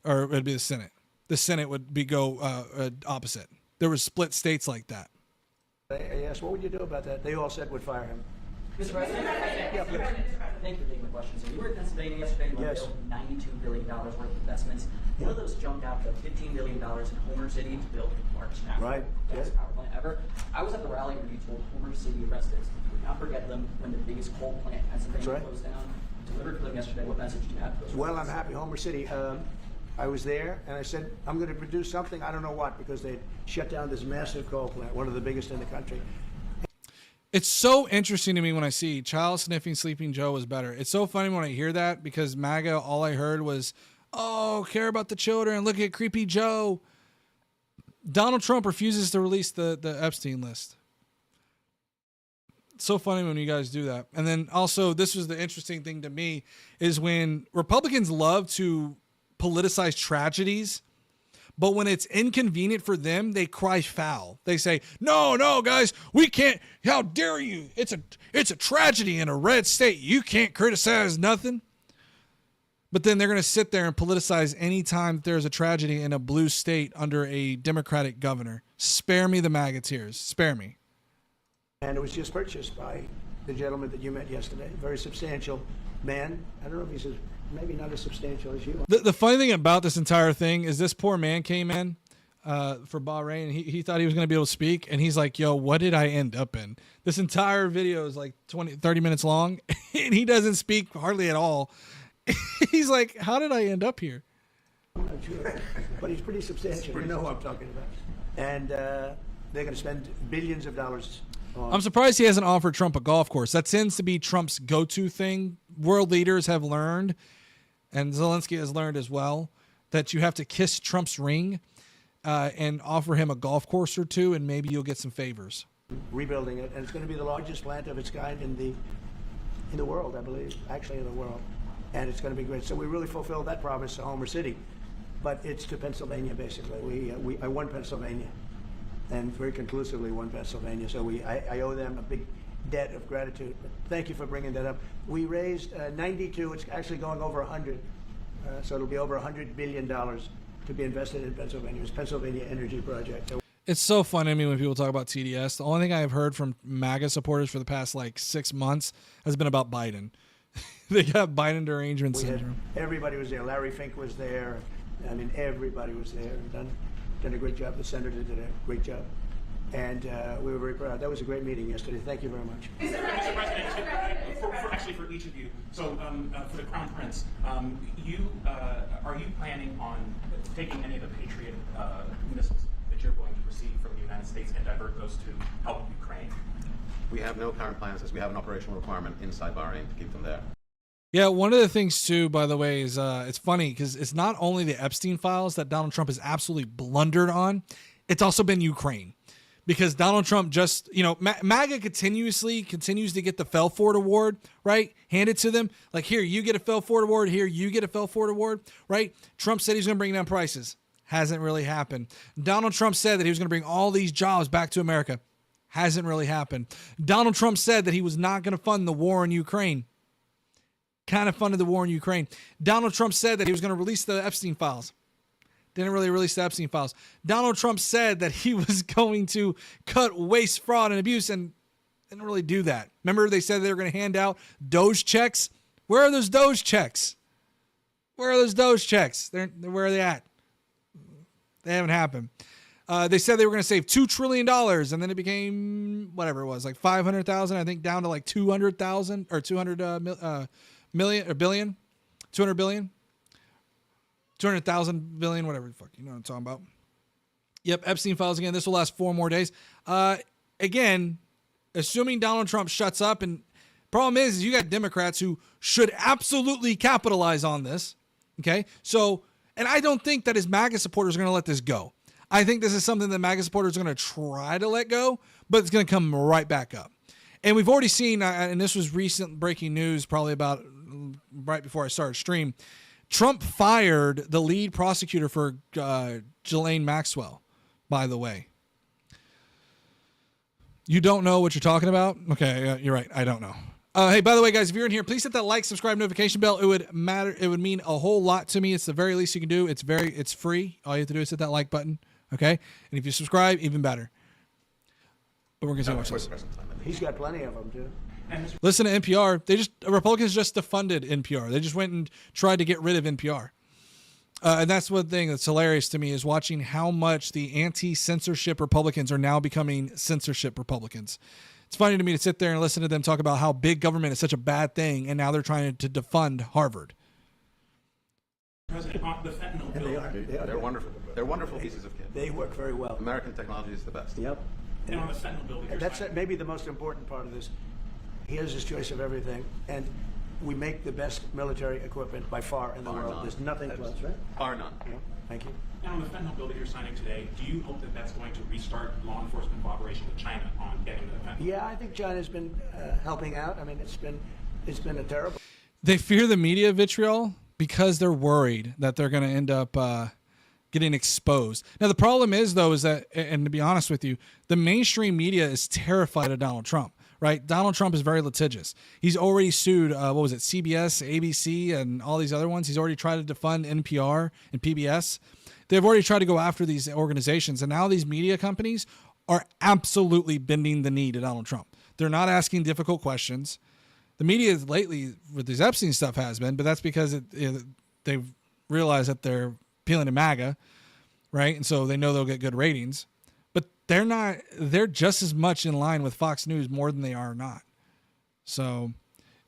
Or it would be the Senate. The Senate would go opposite. There were split states like that. I asked, what would you do about that? They all said would fire him. Mr. President, thank you for taking the question. So you were in Pennsylvania yesterday. You Yes. built $92 billion worth of investments. One of those jumped out to $15 billion in Homer City to build the largest natural gas power plant ever. I was at the rally where you told Homer City residents to not forget them when the biggest coal plant in Pennsylvania closed down. Delivered to them yesterday. What message do you have for those Well, I'm residents? happy. Homer City. I was there, and I said, I'm going to produce something, I don't know what, because they shut down this massive coal plant, one of the biggest in the country. It's so interesting to me when I see child sniffing Sleeping Joe was better. It's so funny when I hear that, because MAGA, all I heard was, oh, care about the children, look at creepy Joe. Donald Trump refuses to release the Epstein list. It's so funny when you guys do that. And then also, this was the interesting thing to me, is when Republicans love to politicize tragedies, but when it's inconvenient for them, they cry foul. They say, no, guys, we can't. How dare you? It's a tragedy in a red state. You can't criticize nothing. But then they're going to sit there and politicize any time there's a tragedy in a blue state under a Democratic governor. Spare me the MAGA tears. Spare me. And it was just purchased by the gentleman that you met yesterday, a very substantial man. I don't know if he's maybe not as substantial as you are. The funny thing about this entire thing is this poor man came in for Bahrain, and he thought he was going to be able to speak, and he's like, yo, what did I end up in? This entire video is like 30 minutes long, and he doesn't speak hardly at all. He's like, how did I end up here? I'm not sure, but he's pretty substantial. You know who I'm talking about. And they're going to spend billions of dollars on... I'm surprised he hasn't offered Trump a golf course. That tends to be Trump's go-to thing. World leaders have learned, and Zelensky has learned as well, that you have to kiss Trump's ring and offer him a golf course or two, and maybe you'll get some favors. Rebuilding it, and it's going to be the largest plant of its kind in the world, I believe, actually in the world. And it's going to be great. So we really fulfilled that promise to Homer City, but it's to Pennsylvania, basically. I won Pennsylvania, and very conclusively won Pennsylvania. So I owe them a big debt of gratitude. But thank you for bringing that up. We raised 92. It's actually going over 100. So it'll be over $100 billion to be invested in Pennsylvania. It's Pennsylvania Energy Project. So it's so funny to me when people talk about TDS. The only thing I've heard from MAGA supporters for the past 6 months has been about Biden. They got Biden derangement syndrome. Everybody was there. Larry Fink was there. I mean, everybody was there and done a great job. The senator did a great job. And we were very proud. That was a great meeting yesterday. Thank you very much. Mr. President, actually for each of you, so for the Crown Prince, are you planning on taking any of the Patriot missiles that you're going to receive from the United States and divert those to help Ukraine? We have no current plans, as we have an operational requirement inside Bahrain to keep them there. Yeah, one of the things too, by the way, is it's funny because it's not only the Epstein files that Donald Trump has absolutely blundered on, it's also been Ukraine. Because Donald Trump just, MAGA continues to get the Fell Forward Award, right? Handed to them. Like, here, you get a Fell Forward Award. Here, you get a Fell Forward Award, right? Trump said he's going to bring down prices. Hasn't really happened. Donald Trump said that he was going to bring all these jobs back to America. Hasn't really happened. Donald Trump said that he was not going to fund the war in Ukraine. Kind of funded the war in Ukraine. Donald Trump said that he was going to release the Epstein files. Didn't really release the Epstein files. Donald Trump said that he was going to cut waste, fraud, and abuse, and didn't really do that. Remember they said they were going to hand out Doge checks? Where are those Doge checks? Where are those Doge checks? Where are they at? They haven't happened. They said they were going to save $2 trillion, and then it became whatever it was, like 500,000, I think, down to like 200,000 or 200 million or billion, 200 billion, 200,000 billion, whatever the fuck, you know what I'm talking about. Yep, Epstein files again. This will last 4 more days. Again, assuming Donald Trump shuts up, and problem is you got Democrats who should absolutely capitalize on this. Okay, so, and I don't think that his MAGA supporters are going to let this go. I think this is something that MAGA supporters are going to try to let go, but it's going to come right back up. And we've already seen, and this was recent breaking news, probably about right before I started stream, Trump fired the lead prosecutor for Ghislaine Maxwell, by the way. You don't know what you're talking about? Okay, you're right. I don't know. Hey, by the way, guys, if you're in here, please hit that like, subscribe, notification bell. It would matter. It would mean a whole lot to me. It's the very least you can do. It's free. All you have to do is hit that like button. Okay, and if you subscribe, even better. But we're gonna watch this. He's got plenty of them too. Listen to NPR. Republicans just defunded NPR. They just went and tried to get rid of NPR. And that's one thing that's hilarious to me is watching how much the anti-censorship Republicans are now becoming censorship Republicans. It's funny to me to sit there and listen to them talk about how big government is such a bad thing, and now they're trying to defund Harvard. President, the fentanyl bill. They're wonderful. They're wonderful pieces of kit. They work very well. American technology is the best. Yep. And on the fentanyl bill, That's maybe the most important part of this. He has his choice of everything, and we make the best military equipment by far in the world. None. There's nothing close, right? Bar none. Yeah. Thank you. And on the fentanyl bill that you're signing today, do you hope that that's going to restart law enforcement cooperation with China on getting the fentanyl? Yeah, I think China's been helping out. I mean, it's been a terrible. They fear the media vitriol because they're worried that they're going to end up getting exposed. Now, the problem is, though, is that, and to be honest with you, the mainstream media is terrified of Donald Trump, right? Donald Trump is very litigious. He's already sued, CBS, ABC, and all these other ones. He's already tried to defund NPR and PBS. They've already tried to go after these organizations, and now these media companies are absolutely bending the knee to Donald Trump. They're not asking difficult questions. The media lately with this Epstein stuff has been, but that's because they've realized that they're appealing to MAGA, right? And so they know they'll get good ratings, but they're just as much in line with Fox News more than they are not. So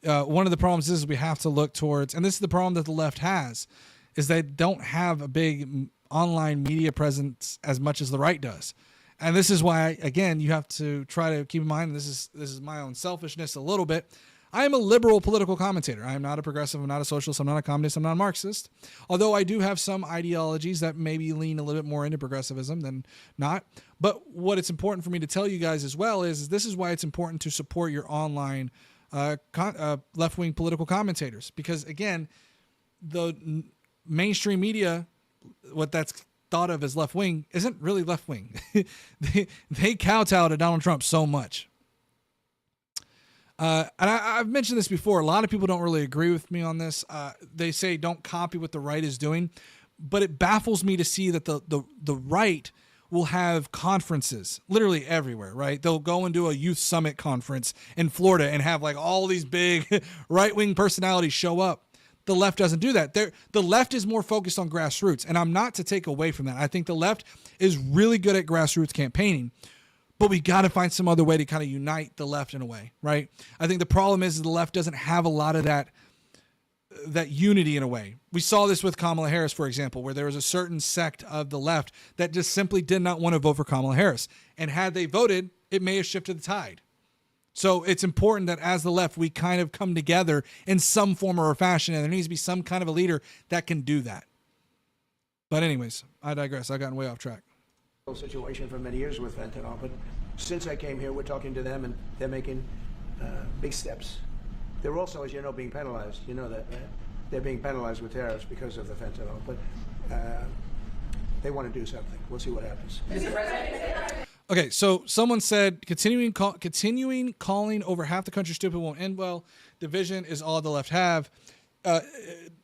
one of the problems is we have to look towards, and this is the problem that the left has, is they don't have a big online media presence as much as the right does. And this is why, again, you have to try to keep in mind, this is my own selfishness a little bit. I am a liberal political commentator. I am not a progressive. I'm not a socialist. I'm not a communist. I'm not a Marxist. Although I do have some ideologies that maybe lean a little bit more into progressivism than not. But what it's important for me to tell you guys as well is this is why it's important to support your online left-wing political commentators. Because, again, the mainstream media, what that's thought of as left-wing, isn't really left-wing. they kowtow to Donald Trump so much. And I've mentioned this before. A lot of people don't really agree with me on this. They say don't copy what the right is doing, but it baffles me to see that the right will have conferences literally everywhere, right? They'll go and do a youth summit conference in Florida and have like all these big right-wing personalities show up. The left doesn't do that. The left is more focused on grassroots, and I'm not to take away from that. I think the left is really good at grassroots campaigning. But we got to find some other way to kind of unite the left in a way, right? I think the problem is the left doesn't have a lot of that unity in a way. We saw this with Kamala Harris, for example, where there was a certain sect of the left that just simply did not want to vote for Kamala Harris. And had they voted, it may have shifted the tide. So it's important that as the left, we kind of come together in some form or fashion, and there needs to be some kind of a leader that can do that. But anyways, I digress. I've gotten way off track. Situation for many years with fentanyl, but since I came here, we're talking to them, and they're making big steps. They're also, as you know, being penalized. You know that, right? They're being penalized with tariffs because of the fentanyl, but they want to do something. We'll see what happens. Okay, so someone said continuing calling over half the country stupid won't end well. Division is all the left have.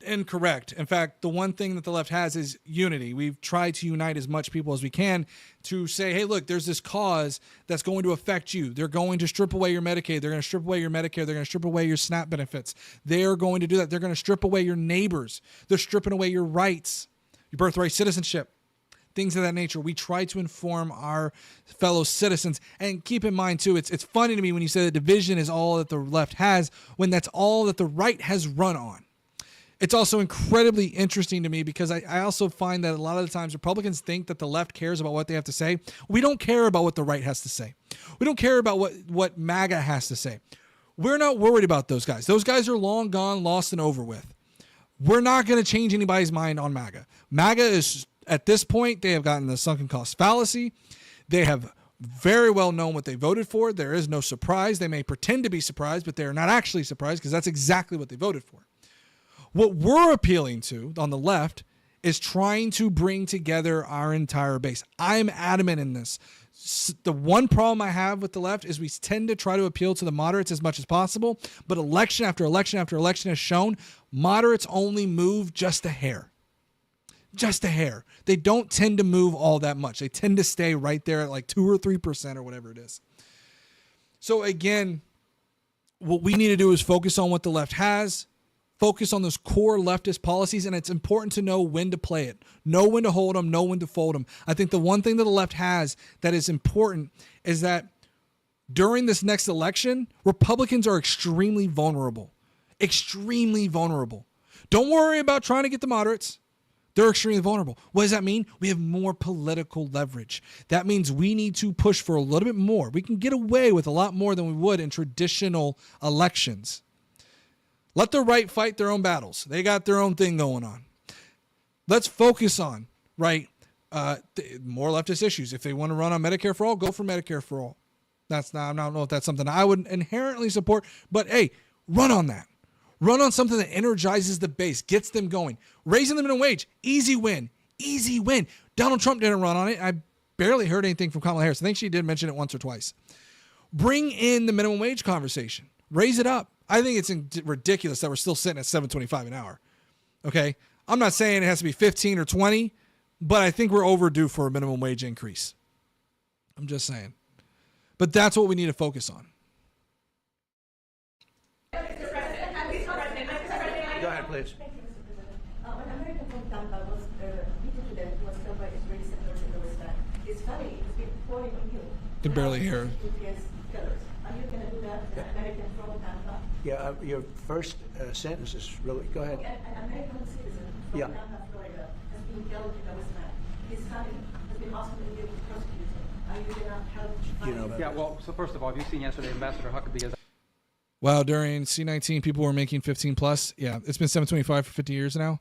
Incorrect. In fact, the one thing that the left has is unity. We've tried to unite as much people as we can to say, hey, look, there's this cause that's going to affect you. They're going to strip away your Medicaid. They're going to strip away your Medicare. They're going to strip away your SNAP benefits. They're going to do that. They're going to strip away your neighbors. They're stripping away your rights, your birthright citizenship, things of that nature. We try to inform our fellow citizens. And keep in mind, too, it's funny to me when you say that division is all that the left has when that's all that the right has run on. It's also incredibly interesting to me because I also find that a lot of the times Republicans think that the left cares about what they have to say. We don't care about what the right has to say. We don't care about what MAGA has to say. We're not worried about those guys. Those guys are long gone, lost, and over with. We're not going to change anybody's mind on MAGA. MAGA is, at this point, they have gotten the sunken cost fallacy. They have very well known what they voted for. There is no surprise. They may pretend to be surprised, but they are not actually surprised because that's exactly what they voted for. What we're appealing to on the left is trying to bring together our entire base. I'm adamant in this. The one problem I have with the left is we tend to try to appeal to the moderates as much as possible, but election after election after election has shown moderates only move just a hair. Just a hair. They don't tend to move all that much. They tend to stay right there at like 2 or 3% or whatever it is. So again, what we need to do is focus on what the left has. Focus on those core leftist policies, and it's important to know when to play it. Know when to hold them, know when to fold them. I think the one thing that the left has that is important is that during this next election, Republicans are extremely vulnerable. Extremely vulnerable. Don't worry about trying to get the moderates. They're extremely vulnerable. What does that mean? We have more political leverage. That means we need to push for a little bit more. We can get away with a lot more than we would in traditional elections. Let the right fight their own battles. They got their own thing going on. Let's focus on, more leftist issues. If they want to run on Medicare for all, go for Medicare for all. I don't know if that's something I would inherently support, but hey, run on that. Run on something that energizes the base, gets them going. Raising the minimum wage, easy win. Easy win. Donald Trump didn't run on it. I barely heard anything from Kamala Harris. I think she did mention it once or twice. Bring in the minimum wage conversation. Raise it up. I think it's ridiculous that we're still sitting at $7.25 an hour. Okay? I'm not saying it has to be 15 or 20, but I think we're overdue for a minimum wage increase. I'm just saying. But that's what we need to focus on. Go ahead, please. When American from Tampa was beaten to death, was killed by Israeli settlers in the West Bank. It's funny, it's been pouring on you. Can barely hear. Killers. Are you going to do that? The American from Tampa? Yeah, your first sentence is really. Go ahead. An American citizen from Tampa, Florida, has been killed in the West Bank. His family has been asked to be prosecuted. Are you going to help? You know that. Yeah, well, so first of all, have you seen yesterday Ambassador Huckabee? Wow, during C-19, people were making 15 plus. Yeah, it's been $7.25 for 50 years now.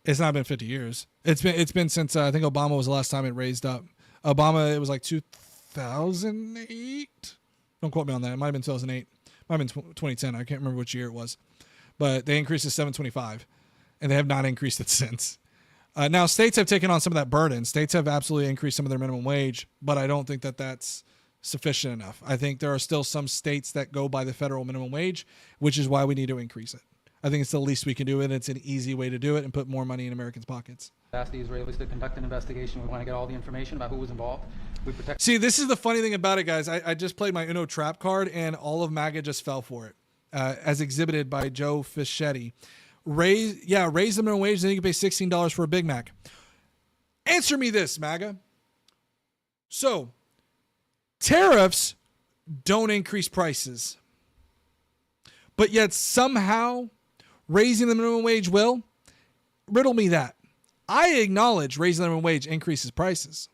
It's not been 50 years. It's been since I think Obama was the last time it raised up. Obama, it was like 2008. Don't quote me on that. It might have been 2008. Might have been 2010. I can't remember which year it was. But they increased it to $7.25, and they have not increased it since. Now, states have taken on some of that burden. States have absolutely increased some of their minimum wage, but I don't think that that's sufficient enough. I think there are still some states that go by the federal minimum wage, which is why we need to increase it. I think it's the least we can do it. It's an easy way to do it and put more money in Americans' pockets. Ask the Israelis to conduct an investigation. We want to get all the information about who was involved. See, this is the funny thing about it, guys. I just played my Uno trap card, and all of MAGA just fell for it, as exhibited by Joe Fischetti. Raise the minimum wage, then you can pay $16 for a Big Mac. Answer me this, MAGA. So, tariffs don't increase prices, but yet somehow raising the minimum wage will? Riddle me that. I acknowledge raising the minimum wage increases prices.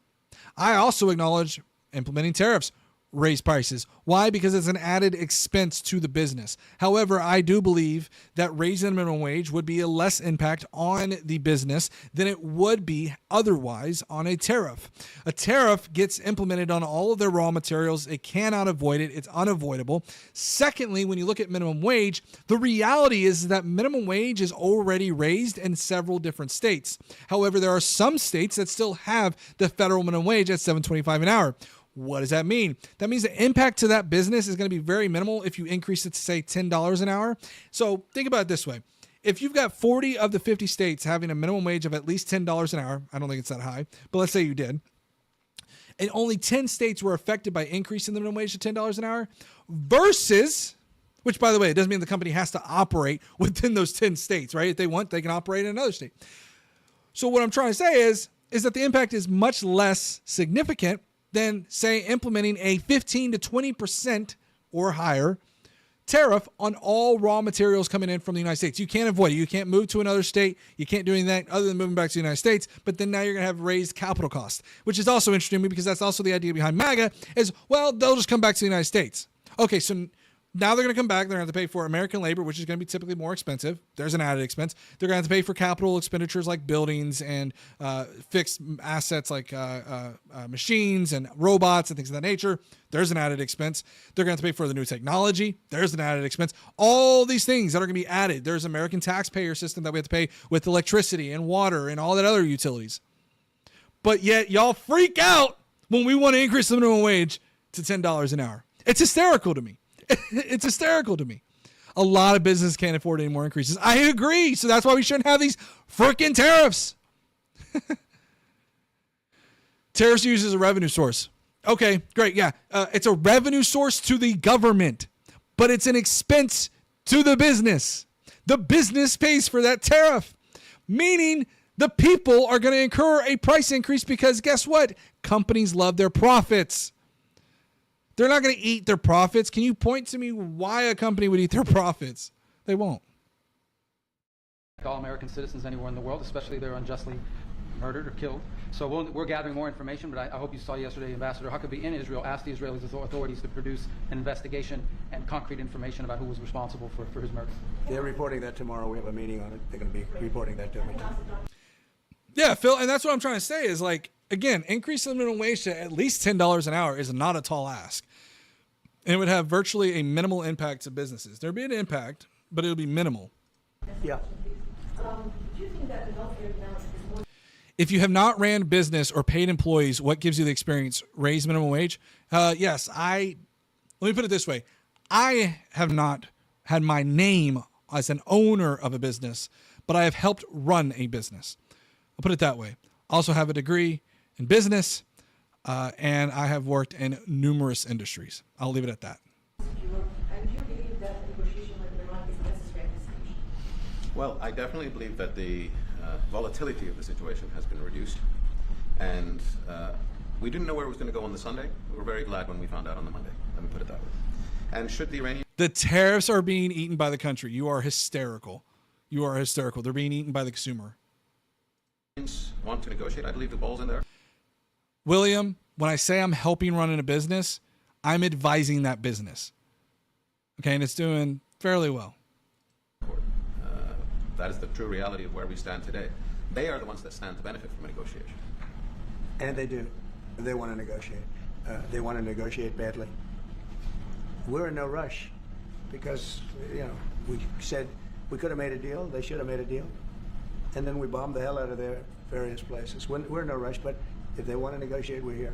I also acknowledge implementing tariffs raise prices. Why? Because it's an added expense to the business. However, I do believe that raising the minimum wage would be a less impact on the business than it would be otherwise on a tariff. A tariff gets implemented on all of their raw materials. It cannot avoid it. It's unavoidable. Secondly, when you look at minimum wage, the reality is that minimum wage is already raised in several different states. However, there are some states that still have the federal minimum wage at $7.25 an hour. What does that mean? That means the impact to that business is going to be very minimal if you increase it to, say, $10 an hour. So think about it this way. If you've got 40 of the 50 states having a minimum wage of at least $10 an hour, I don't think it's that high, but let's say you did, and only 10 states were affected by increasing the minimum wage to $10 an hour versus, which, by the way, it doesn't mean the company has to operate within those 10 states, right? If they want, they can operate in another state. So what I'm trying to say is that the impact is much less significant than, say, implementing a 15 to 20% or higher tariff on all raw materials coming in from the United States. You can't avoid it. You can't move to another state. You can't do anything other than moving back to the United States. But then now you're going to have raised capital costs, which is also interesting to me because that's also the idea behind MAGA is, well, they'll just come back to the United States. Okay, so now they're going to come back. They're going to have to pay for American labor, which is going to be typically more expensive. There's an added expense. They're going to have to pay for capital expenditures like buildings and fixed assets like machines and robots and things of that nature. There's an added expense. They're going to have to pay for the new technology. There's an added expense. All these things that are going to be added. There's an American taxpayer system that we have to pay with electricity and water and all that other utilities. But yet y'all freak out when we want to increase the minimum wage to $10 an hour. It's hysterical to me. It's hysterical to me. A lot of businesses can't afford any more increases. I agree. So that's why we shouldn't have these freaking tariffs. Tariffs used as a revenue source. Okay, great. Yeah. It's a revenue source to the government, but it's an expense to the business. The business pays for that tariff, meaning the people are going to incur a price increase because guess what? Companies love their profits. They're not going to eat their profits. Can you point to me why a company would eat their profits? They won't. All American citizens anywhere in the world, especially if they're unjustly murdered or killed. So we're gathering more information, but I hope you saw yesterday Ambassador Huckabee in Israel asked the Israeli authorities to produce an investigation and concrete information about who was responsible for his murder. They're reporting that tomorrow. We have a meeting on it. They're going to be reporting that to me. Yeah, Phil, and that's what I'm trying to say is like, again, increase the minimum wage to at least $10 an hour is not a tall ask. And it would have virtually a minimal impact to businesses. There'd be an impact, but it'll be minimal. Yeah. Do you think that the welfare balance is more? If you have not ran business or paid employees, what gives you the experience? Raise minimum wage? Yes, let me put it this way. I have not had my name as an owner of a business, but I have helped run a business. I'll put it that way. I also have a degree in business, and I have worked in numerous industries. I'll leave it at that. And do you believe that negotiation with Iran is necessary at this stage? Well, I definitely believe that the volatility of the situation has been reduced. And we didn't know where it was going to go on the Sunday. We were very glad when we found out on the Monday. Let me put it that way. And should the Iranian... The tariffs are being eaten by the country. You are hysterical. You are hysterical. They're being eaten by the consumer. want to negotiate, I believe the ball's in there. William, when I say I'm helping run a business, I'm advising that business. Okay, and it's doing fairly well. That is the true reality of where we stand today. They are the ones that stand to benefit from a negotiation. And they do. They want to negotiate. They want to negotiate badly. We're in no rush because, we said we could have made a deal. They should have made a deal. And then we bombed the hell out of their various places. We're in no rush, but if they want to negotiate, we're here.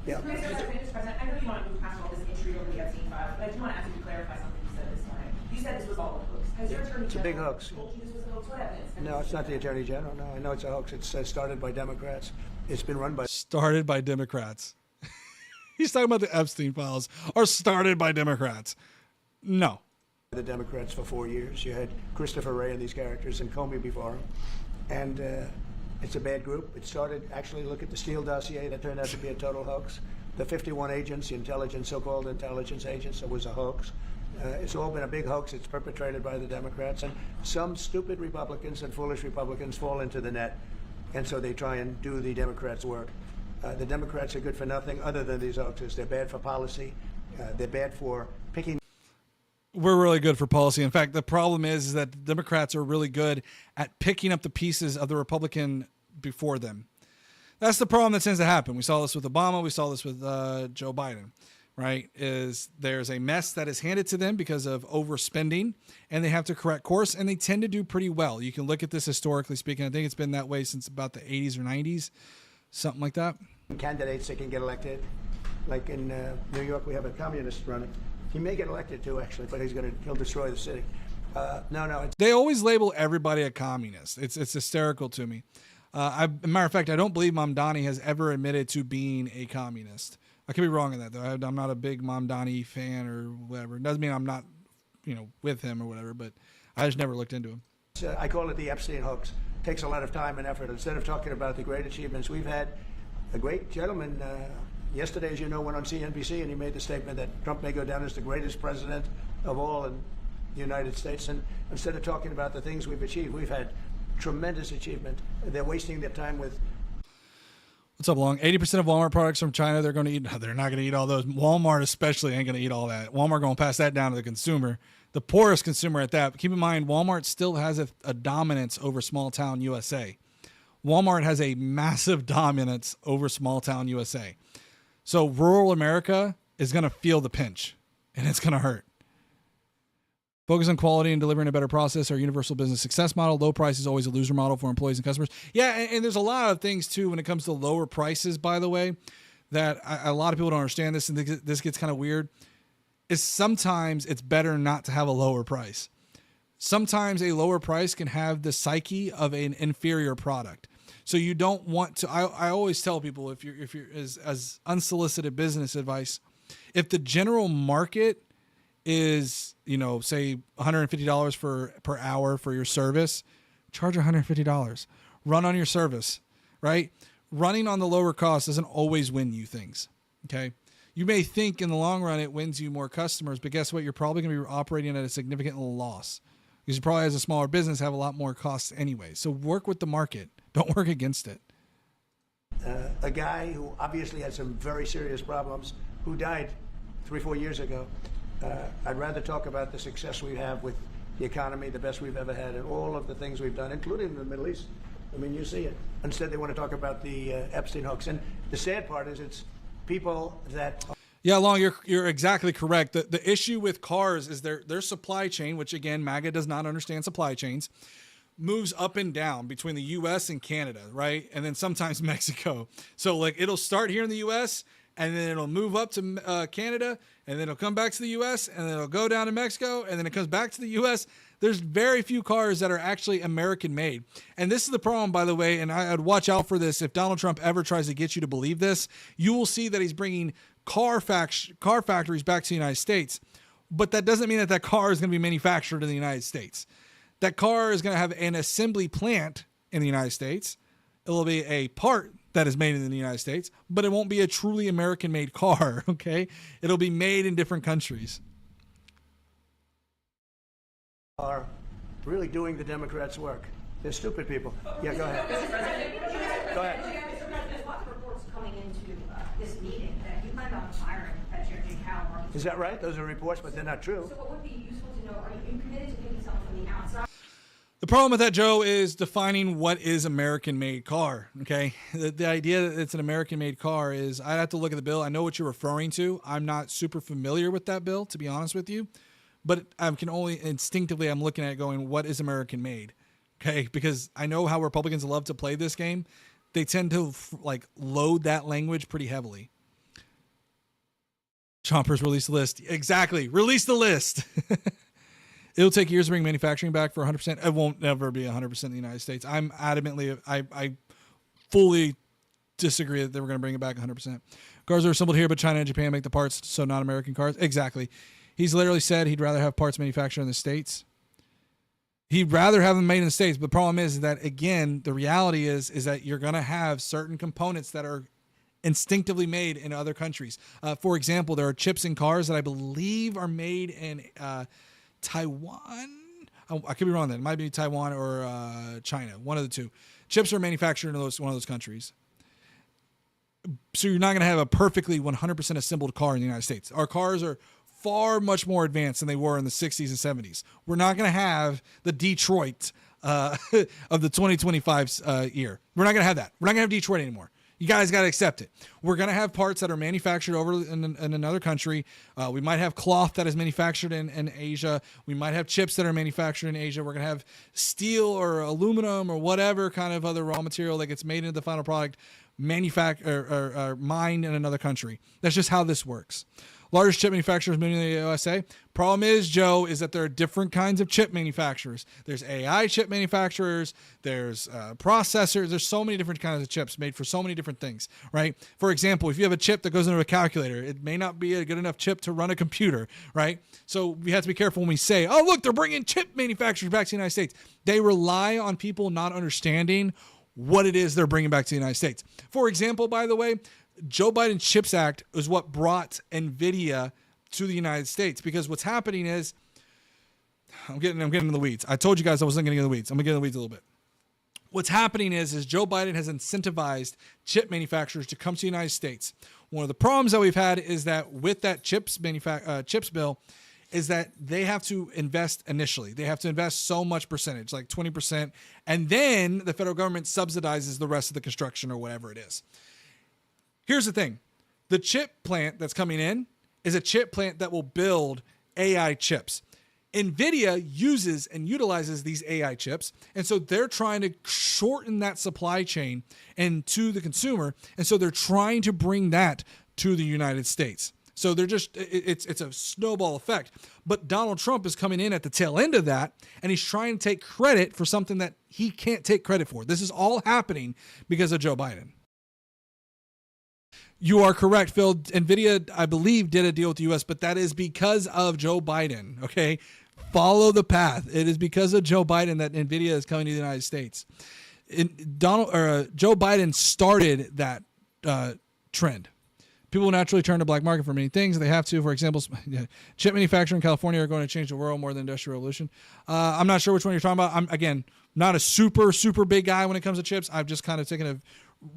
Yeah. Mr. President, I know you want to move past all this intrigue over the Epstein files, but I do want to ask you to clarify something you said this morning. You said this was all a hoax. Has your attorney It's a big general hoax. told you this was a hoax? What evidence? No, it's not the Attorney General. No, I know it's a hoax. It's started by Democrats. It's been run by... Started by Democrats. He's talking about the Epstein files are started by Democrats. No. The Democrats for 4 years. You had Christopher Wray and these characters and Comey before him. And it's a bad group. It started, actually, look at the Steele dossier. That turned out to be a total hoax. The 51 agents, the intelligence, so-called intelligence agents, it was a hoax. It's all been a big hoax. It's perpetrated by the Democrats. And some stupid Republicans and foolish Republicans fall into the net. And so they try and do the Democrats' work. The Democrats are good for nothing other than these hoaxes. They're bad for policy. They're bad for picking. We're really good for policy. In fact, the problem is that the Democrats are really good at picking up the pieces of the Republican before them. That's the problem that tends to happen. We saw this with Obama. We saw this with Joe Biden, right? Is there's a mess that is handed to them because of overspending, and they have to correct course, and they tend to do pretty well. You can look at this historically speaking. I think it's been that way since about the 80s or 90s, something like that. Candidates that can get elected. Like in New York, we have a communist running. He may get elected too, actually, but he'll destroy the city. No. They always label everybody a communist. It's hysterical to me. As a matter of fact, I don't believe Mamdani has ever admitted to being a communist. I could be wrong in that, though. I'm not a big Mamdani fan or whatever. It doesn't mean I'm not, with him or whatever, but I just never looked into him. I call it the Epstein hoax. It takes a lot of time and effort. Instead of talking about the great achievements we've had, a great gentleman yesterday, as you know, went on CNBC and he made the statement that Trump may go down as the greatest president of all in the United States. And instead of talking about the things we've achieved, we've had tremendous achievement. They're wasting their time with. What's up, Long? 80% of Walmart products from China, they're going to eat. No, they're not going to eat all those. Walmart especially ain't going to eat all that. Walmart going to pass that down to the consumer, the poorest consumer at that. But keep in mind, Walmart still has a dominance over small town USA. Walmart has a massive dominance over small town USA. So rural America is going to feel the pinch, and it's going to hurt. Focus on quality and delivering a better process. Our universal business success model. Low price is always a loser model for employees and customers. Yeah, and there's a lot of things, too, when it comes to lower prices, by the way, that a lot of people don't understand this, and this gets kind of weird, is sometimes it's better not to have a lower price. Sometimes a lower price can have the psyche of an inferior product. So you don't want to. I always tell people, if you're as unsolicited business advice, if the general market is, say $150 per hour for your service, charge $150. Run on your service, right? Running on the lower cost doesn't always win you things. Okay. You may think in the long run it wins you more customers, but guess what? You're probably going to be operating at a significant loss because you probably, as a smaller business, have a lot more costs anyway. So work with the market. Don't work against it. A guy who obviously had some very serious problems, who died 3-4 years ago. I'd rather talk about the success we have with the economy, the best we've ever had, and all of the things we've done, including in the Middle East. I mean, you see it. Instead, they want to talk about the Epstein hoax. And the sad part is it's people that... Yeah, Long, you're exactly correct. The issue with cars is their supply chain, which, again, MAGA does not understand supply chains, moves up and down between the U.S. and Canada, right? And then sometimes Mexico. So, it'll start here in the U.S., and then it'll move up to Canada, and then it'll come back to the U.S., and then it'll go down to Mexico, and then it comes back to the U.S. There's very few cars that are actually American-made. And this is the problem, by the way, and I'd watch out for this. If Donald Trump ever tries to get you to believe this, you will see that he's bringing car factories back to the United States. But that doesn't mean that car is going to be manufactured in the United States. That car is going to have an assembly plant in the United States. It will be a part that is made in the United States, but it won't be a truly American-made car, okay? It'll be made in different countries. Are really doing the Democrats' work. They're stupid people. Yeah, go ahead. Go ahead. Mr. President, there's lots of reports coming into this meeting that you plan on firing Chair Jay Powell. Is that right? Those are reports, but they're not true. So what would be useful to know, are you committed to making something from the outside? The problem with that, Joe, is defining what is American-made car, okay? The idea that it's an American-made car is, I'd have to look at the bill. I know what you're referring to. I'm not super familiar with that bill, to be honest with you. But I can only instinctively, I'm looking at it going, what is American-made, okay? Because I know how Republicans love to play this game. They tend to, load that language pretty heavily. Chompers release the list. Exactly. Release the list. It'll take years to bring manufacturing back for 100%. It won't never be 100% in the United States. I'm adamantly, I fully disagree that they were going to bring it back 100%. Cars are assembled here, but China and Japan make the parts, so not American cars. Exactly. He's literally said he'd rather have parts manufactured in the States. He'd rather have them made in the States. But the problem is that, again, the reality is that you're going to have certain components that are instinctively made in other countries. For example, there are chips in cars that I believe are made in Taiwan. I could be wrong. Then it might be Taiwan or China. One of the two. Chips are manufactured in one of those countries. So you're not going to have a perfectly 100% assembled car in the United States. Our cars are far much more advanced than they were in the 60s and 70s. We're not going to have the Detroit of the 2025 year. We're not going to have that. We're not going to have Detroit anymore. You guys got to accept it. We're going to have parts that are manufactured over in another country. We might have cloth that is manufactured in Asia. We might have chips that are manufactured in Asia. We're going to have steel or aluminum or whatever kind of other raw material that gets made into the final product mined in another country. That's just how this works. Largest chip manufacturers moving to the USA. Problem is, Joe, is that there are different kinds of chip manufacturers. There's AI chip manufacturers. There's processors. There's so many different kinds of chips made for so many different things, right? For example, if you have a chip that goes into a calculator, it may not be a good enough chip to run a computer, right? So we have to be careful when we say, oh, look, they're bringing chip manufacturers back to the United States. They rely on people not understanding what it is they're bringing back to the United States. For example, by the way, Joe Biden's CHIPS Act is what brought NVIDIA to the United States, because what's happening is, I'm getting in the weeds. I told you guys I wasn't going to get in the weeds. I'm going to get in the weeds a little bit. What's happening is Joe Biden has incentivized chip manufacturers to come to the United States. One of the problems that we've had is that with that CHIPS bill is that they have to invest initially. They have to invest so much percentage, like 20%, and then the federal government subsidizes the rest of the construction or whatever it is. Here's the thing. The chip plant that's coming in is a chip plant that will build AI chips. NVIDIA uses and utilizes these AI chips, and so they're trying to shorten that supply chain and to the consumer, and so they're trying to bring that to the United States. So they're just, it's a snowball effect. But Donald Trump is coming in at the tail end of that, and he's trying to take credit for something that he can't take credit for. This is all happening because of Joe Biden. You are correct, Phil. NVIDIA, I believe, did a deal with the U.S., but that is because of Joe Biden, okay? Follow the path. It is because of Joe Biden that NVIDIA is coming to the United States. Joe Biden started that trend. People naturally turn to black market for many things. They have to. For example, chip manufacturing in California are going to change the world more than the Industrial Revolution. I'm not sure which one you're talking about. I'm, again, not a super big guy when it comes to chips. I've just kind of taken a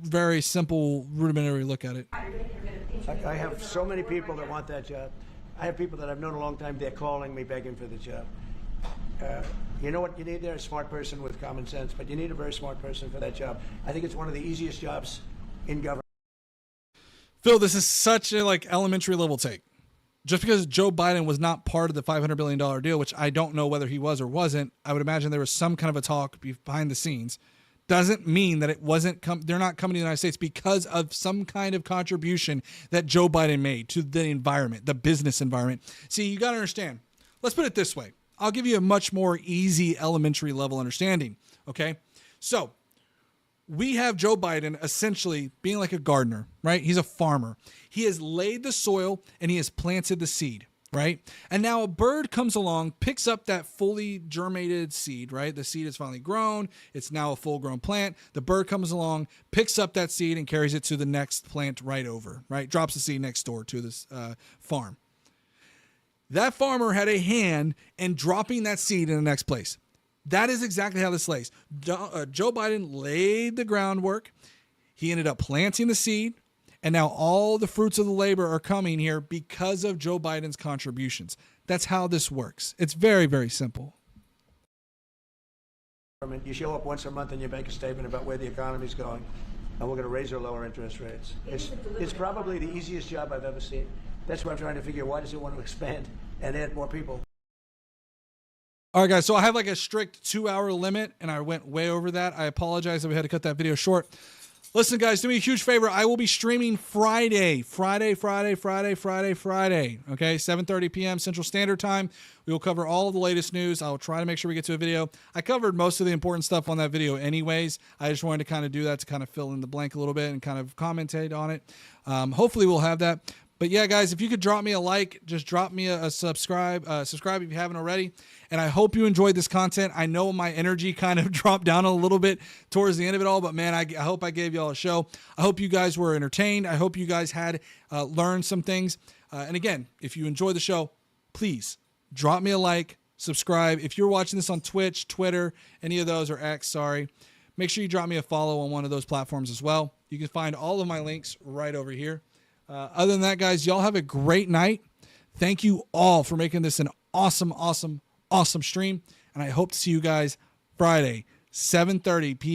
very simple, rudimentary look at it. I have so many people that want that job. I have people that I've known a long time. They're calling me, begging for the job. You know what you need there? A smart person with common sense, but you need a very smart person for that job. I think it's one of the easiest jobs in government. Phil, this is such a elementary level take. Just because Joe Biden was not part of the $500 billion deal, which I don't know whether he was or wasn't, I would imagine there was some kind of a talk behind the scenes, doesn't mean that it wasn't they're not coming to the United States because of some kind of contribution that Joe Biden made to the environment, the business environment. See, you got to understand. Let's put it this way. I'll give you a much more easy elementary level understanding. Okay. So we have Joe Biden essentially being like a gardener, right? He's a farmer. He has laid the soil and he has planted the seed, right? And now a bird comes along, picks up that fully germinated seed, right? The seed is finally grown. It's now a full-grown plant. The bird comes along, picks up that seed and carries it to the next plant right over, right? Drops the seed next door to this farm. That farmer had a hand in dropping that seed in the next place. That is exactly how this lays. Joe Biden laid the groundwork. He ended up planting the seed. And now all the fruits of the labor are coming here because of Joe Biden's contributions. That's how this works. It's very, very simple. You show up once a month and you make a statement about where the economy's going, and we're going to raise or lower interest rates. It's probably the easiest job I've ever seen. That's what I'm trying to figure. Why does it want to expand and add more people? All right, guys, so I have a strict 2-hour limit, and I went way over that. I apologize that we had to cut that video short. Listen, guys, do me a huge favor. I will be streaming Friday, okay, 7:30 p.m. Central Standard Time. We will cover all of the latest news. I will try to make sure we get to a video. I covered most of the important stuff on that video anyways. I just wanted to kind of do that to kind of fill in the blank a little bit and kind of commentate on it. Hopefully we'll have that. But yeah, guys, if you could drop me a like, just drop me a subscribe if you haven't already. And I hope you enjoyed this content. I know my energy kind of dropped down a little bit towards the end of it all, but man, I hope I gave y'all a show. I hope you guys were entertained. I hope you guys had learned some things. And again, if you enjoyed the show, please drop me a like, subscribe. If you're watching this on Twitch, Twitter, any of those, or X, sorry, make sure you drop me a follow on one of those platforms as well. You can find all of my links right over here. Other than that, guys, y'all have a great night. Thank you all for making this an awesome stream. And I hope to see you guys Friday, 7:30 p.m.